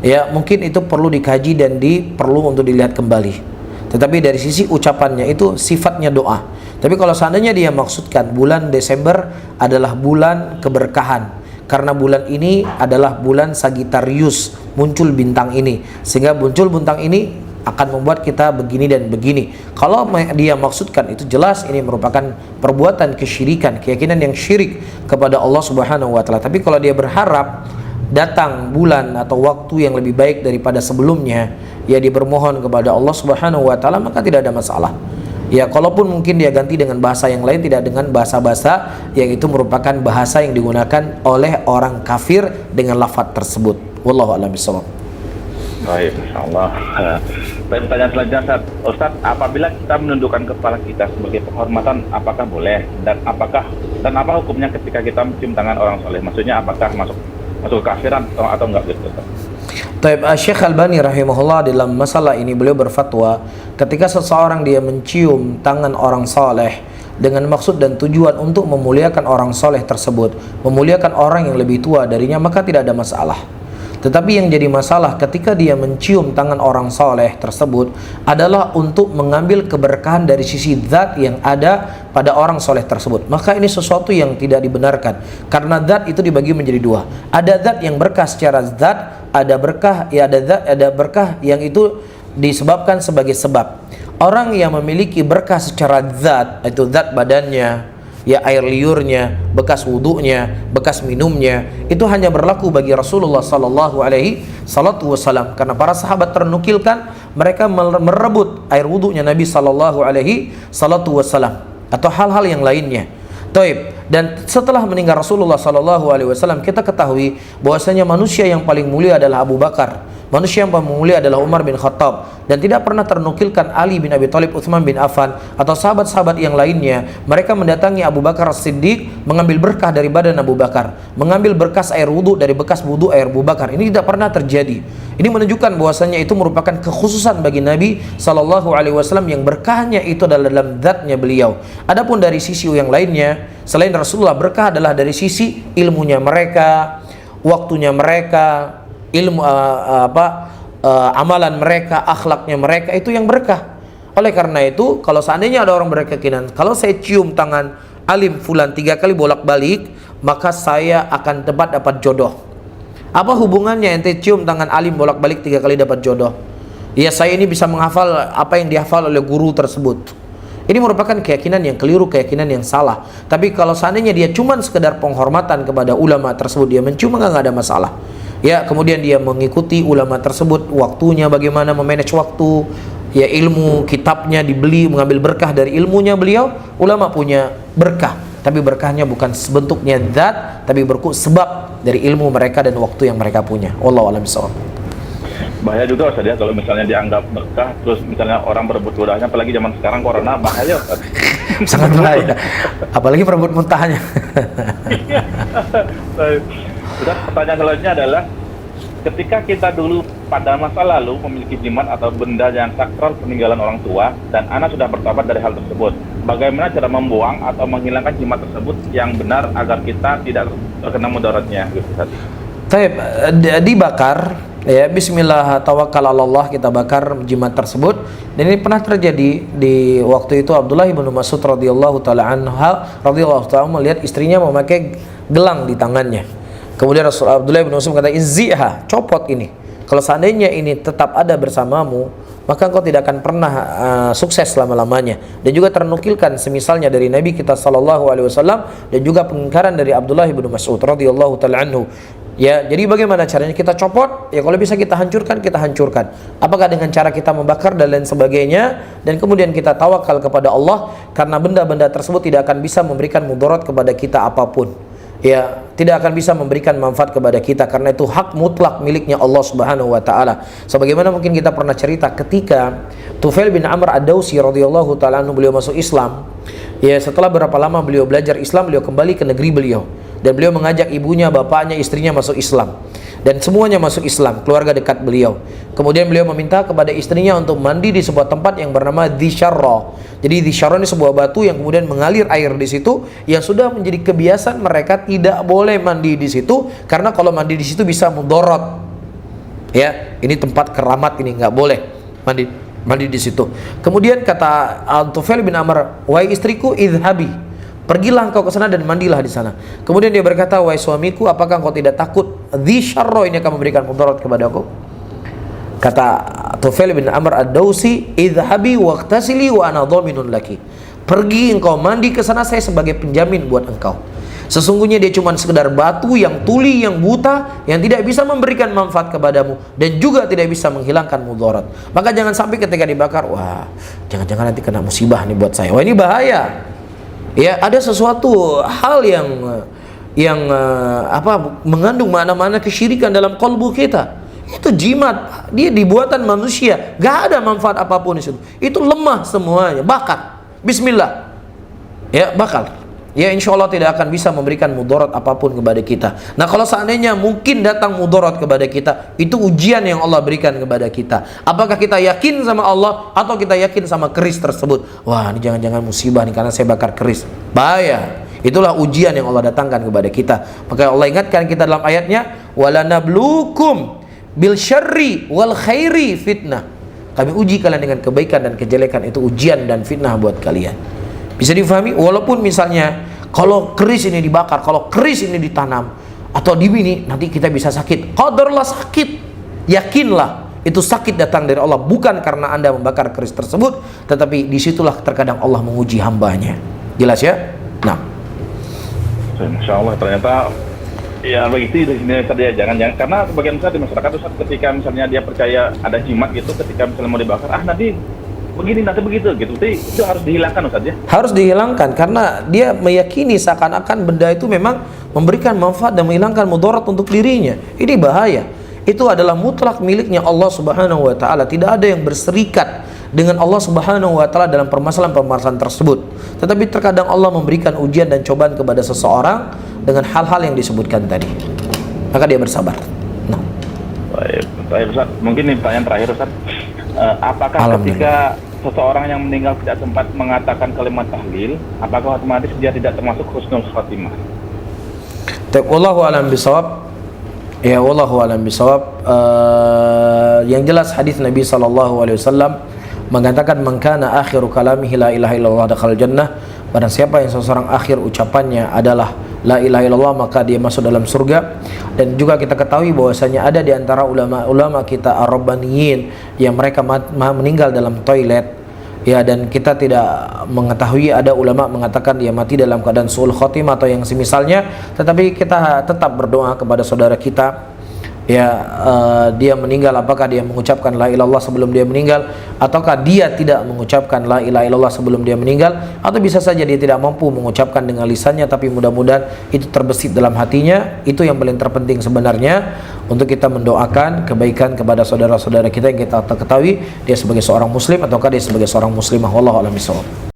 ya mungkin itu perlu dikaji dan perlu untuk dilihat kembali. Tetapi dari sisi ucapannya itu sifatnya doa. Tapi kalau seandainya dia maksudkan bulan Desember adalah bulan keberkahan, karena bulan ini adalah bulan Sagittarius, muncul bintang ini, sehingga muncul bintang ini akan membuat kita begini dan begini. Kalau dia maksudkan itu jelas ini merupakan perbuatan kesyirikan, keyakinan yang syirik kepada Allah Subhanahu wa taala. Tapi kalau dia berharap datang bulan atau waktu yang lebih baik daripada sebelumnya, ya dia bermohon kepada Allah Subhanahu wa taala, maka tidak ada masalah. Ya, kalaupun mungkin dia ganti dengan bahasa yang lain, tidak dengan bahasa-bahasa yang itu merupakan bahasa yang digunakan oleh orang kafir dengan lafaz tersebut. Wallahu a'lam bishawab. Baik, insyaallah. Pertanyaan selanjutnya, Ustaz, apabila kita menundukkan kepala kita sebagai penghormatan, apakah boleh? Dan apa hukumnya ketika kita mencium tangan orang soleh? Maksudnya apakah masuk kekafiran atau enggak gitu? Taib, Syekh Albani rahimahullah dalam masalah ini beliau berfatwa, ketika seseorang dia mencium tangan orang soleh dengan maksud dan tujuan untuk memuliakan orang soleh tersebut, memuliakan orang yang lebih tua darinya, maka tidak ada masalah. Tetapi yang jadi masalah ketika dia mencium tangan orang soleh tersebut adalah untuk mengambil keberkahan dari sisi zat yang ada pada orang soleh tersebut. Maka ini sesuatu yang tidak dibenarkan, karena zat itu dibagi menjadi dua. Ada zat yang berkah secara zat, ada berkah, ya ada berkah yang itu disebabkan sebagai sebab. Orang yang memiliki berkah secara zat, itu zat badannya, ya air liurnya, bekas wudunya, bekas minumnya, itu hanya berlaku bagi Rasulullah sallallahu alaihi wasallam, karena para sahabat ternukilkan mereka merebut air wudunya Nabi sallallahu alaihi wasallam atau hal-hal yang lainnya. Taib. Dan setelah meninggal Rasulullah sallallahu alaihi wasallam, kita ketahui bahwasanya manusia yang paling mulia adalah Abu Bakar, manusia yang paling mulia adalah Umar bin Khattab, dan tidak pernah ternukilkan Ali bin Abi Thalib, Utsman bin Affan atau sahabat-sahabat yang lainnya mereka mendatangi Abu Bakar As-Siddiq mengambil berkah dari badan Abu Bakar, mengambil berkas air wudu dari bekas wudu air Abu Bakar. Ini tidak pernah terjadi. Ini menunjukkan bahwasanya itu merupakan kekhususan bagi Nabi sallallahu alaihi wasallam yang berkahnya itu adalah dalam zatnya beliau. Adapun dari sisi yang lainnya selain Rasulullah, berkah adalah dari sisi ilmunya mereka, waktunya mereka, amalan mereka, akhlaknya mereka, itu yang berkah. Oleh karena itu, kalau seandainya ada orang berkeyakinan, kalau saya cium tangan alim fulan 3 kali bolak-balik, maka saya akan dapat jodoh. Apa hubungannya ente cium tangan alim bolak-balik 3 kali dapat jodoh? Ya, saya ini bisa menghafal apa yang dihafal oleh guru tersebut. Ini merupakan keyakinan yang keliru, keyakinan yang salah. Tapi kalau seandainya dia cuma sekedar penghormatan kepada ulama tersebut, dia mencium, nggak ada masalah. Ya, kemudian dia mengikuti ulama tersebut, waktunya bagaimana memanage waktu, ya ilmu kitabnya dibeli, mengambil berkah dari ilmunya beliau. Ulama punya berkah, tapi berkahnya bukan sebentuknya zat, tapi berkah sebab dari ilmu mereka dan waktu yang mereka punya. Wallahu a'lam bishawab. Bahaya juga Ustaz ya kalau misalnya dianggap berkah, terus misalnya orang berebut ludahnya, apalagi zaman sekarang corona, bahaya Ustaz. Sangat bahaya, apalagi berebut muntahnya. Ustaz, pertanyaan selanjutnya adalah, ketika kita dulu pada masa lalu memiliki jimat atau benda yang sakral peninggalan orang tua, dan anak sudah bertobat dari hal tersebut, bagaimana cara membuang atau menghilangkan jimat tersebut yang benar agar kita tidak terkena mudaratnya gitu Ustaz? Taib, dibakar, ya bismillah tawakkal Allah, kita bakar jimat tersebut. Dan ini pernah terjadi di waktu itu Abdullah bin Mas'ud radhiyallahu taala melihat istrinya memakai gelang di tangannya. Kemudian Abdullah bin Mas'ud berkata, "Izziha, copot ini. Kalau seandainya ini tetap ada bersamamu, maka engkau tidak akan pernah sukses selama-lamanya." Dan juga ternukilkan semisalnya dari Nabi kita sallallahu alaihi wasallam, dan juga pengingkaran dari Abdullah bin Mas'ud radhiyallahu taala anhu. Ya, jadi bagaimana caranya kita copot? Ya, kalau bisa kita hancurkan, kita hancurkan. Apakah dengan cara kita membakar dan lain sebagainya, dan kemudian kita tawakal kepada Allah, karena benda-benda tersebut tidak akan bisa memberikan mudarat kepada kita apapun. Ya, tidak akan bisa memberikan manfaat kepada kita, karena itu hak mutlak miliknya Allah Subhanahu wa taala. Sebagaimana mungkin kita pernah cerita ketika Tufail bin Amr Ad-Dausi radhiyallahu taala anhu beliau masuk Islam. Ya, setelah berapa lama beliau belajar Islam, beliau kembali ke negeri beliau. Dan beliau mengajak ibunya, bapaknya, istrinya masuk Islam. Dan semuanya masuk Islam, keluarga dekat beliau. Kemudian beliau meminta kepada istrinya untuk mandi di sebuah tempat yang bernama Dhisharra. Jadi Dhisharra ini sebuah batu yang kemudian mengalir air di situ, yang sudah menjadi kebiasaan mereka tidak boleh mandi di situ, karena kalau mandi di situ bisa mudarat. Ya, ini tempat keramat, ini nggak boleh mandi di situ. Kemudian kata Tufail bin Amr, wahai istriku, idhabi, pergilah engkau ke sana dan mandilah di sana. Kemudian dia berkata, wahai suamiku, apakah engkau tidak takut dzi syarro ini akan memberikan mudarat kepadaku? Kata Tufail bin Amr ad-Dausi, idhabi waqtasili wa ana dhaminun laki. Pergi engkau mandi ke sana, saya sebagai penjamin buat engkau. Sesungguhnya dia cuma sekedar batu yang tuli, yang buta, yang tidak bisa memberikan manfaat kepadamu dan juga tidak bisa menghilangkan mudarat. Maka jangan sampai ketika dibakar, wah, jangan-jangan nanti kena musibah nih buat saya. Wah, ini bahaya. Ya, ada sesuatu hal yang mengandung makna-makna kesyirikan dalam kalbu kita. Itu jimat, dia dibuatan manusia, gak ada manfaat apapun di situ. Itu lemah semuanya, bakar. Bismillah. Ya, bakar. Ya, insya Allah tidak akan bisa memberikan mudarat apapun kepada kita. Nah, kalau seandainya mungkin datang mudarat kepada kita, itu ujian yang Allah berikan kepada kita. Apakah kita yakin sama Allah atau kita yakin sama keris tersebut? Wah, ini jangan-jangan musibah nih karena saya bakar keris. Bahaya. Itulah ujian yang Allah datangkan kepada kita. Maka Allah ingatkan kita dalam ayatnya, walanablukum bil syarri wal khairi fitnah. Kami uji kalian dengan kebaikan dan kejelekan, itu ujian dan fitnah buat kalian. Bisa difahami? Walaupun misalnya kalau keris ini dibakar, kalau keris ini ditanam atau dibini, nanti kita bisa sakit. Qadarlah sakit. Yakinlah itu sakit datang dari Allah, bukan karena Anda membakar keris tersebut, tetapi disitulah terkadang Allah menguji hambanya. Jelas ya? Nah, Insya Allah ternyata ya begitu dari sini tadi ya, jangan karena sebagian besar di masyarakat Ustaz, ketika misalnya dia percaya ada jimat gitu, ketika misalnya mau dibakar, nanti begini, nanti begitu gitu, itu harus dihilangkan Ustaz ya? Harus dihilangkan karena dia meyakini seakan-akan benda itu memang memberikan manfaat dan menghilangkan mudarat untuk dirinya. Ini bahaya. Itu adalah mutlak miliknya Allah Subhanahu wa taala. Tidak ada yang berserikat dengan Allah Subhanahu wa taala dalam permasalahan-permasalahan tersebut. Tetapi terkadang Allah memberikan ujian dan cobaan kepada seseorang dengan hal-hal yang disebutkan tadi. Maka dia bersabar. Nah. Baik Ustaz, mungkin ini pertanyaan terakhir Ustaz. Apakah ketika seseorang yang meninggal tidak sempat mengatakan kalimat tahlil, apakah otomatis dia tidak termasuk husnul khatimah? Wallahu a'lam bishawab. Ya, wallahu a'lam bishawab. Yang jelas hadis Nabi SAW mengatakan, man kana akhiru kalamihi la ilaha illallah dakhala jannah. Barang siapa yang seseorang akhir ucapannya adalah la ilaha illallah, maka dia masuk dalam surga. Dan juga kita ketahui bahwasanya ada di antara ulama-ulama kita Ar-Rabbaniyin yang mereka meninggal dalam toilet. Ya, dan kita tidak mengetahui, ada ulama mengatakan dia mati dalam keadaan su'ul khotimah atau yang semisalnya, tetapi kita tetap berdoa kepada saudara kita. Ya, dia meninggal, apakah dia mengucapkan la ilallah sebelum dia meninggal, ataukah dia tidak mengucapkan la ilaha illallah sebelum dia meninggal, atau bisa saja dia tidak mampu mengucapkan dengan lisannya, tapi mudah-mudahan itu terbesit dalam hatinya. Itu yang paling terpenting sebenarnya, untuk kita mendoakan kebaikan kepada saudara-saudara kita yang kita ketahui dia sebagai seorang muslim ataukah dia sebagai seorang muslimah. Wallahu a'lam bishawab.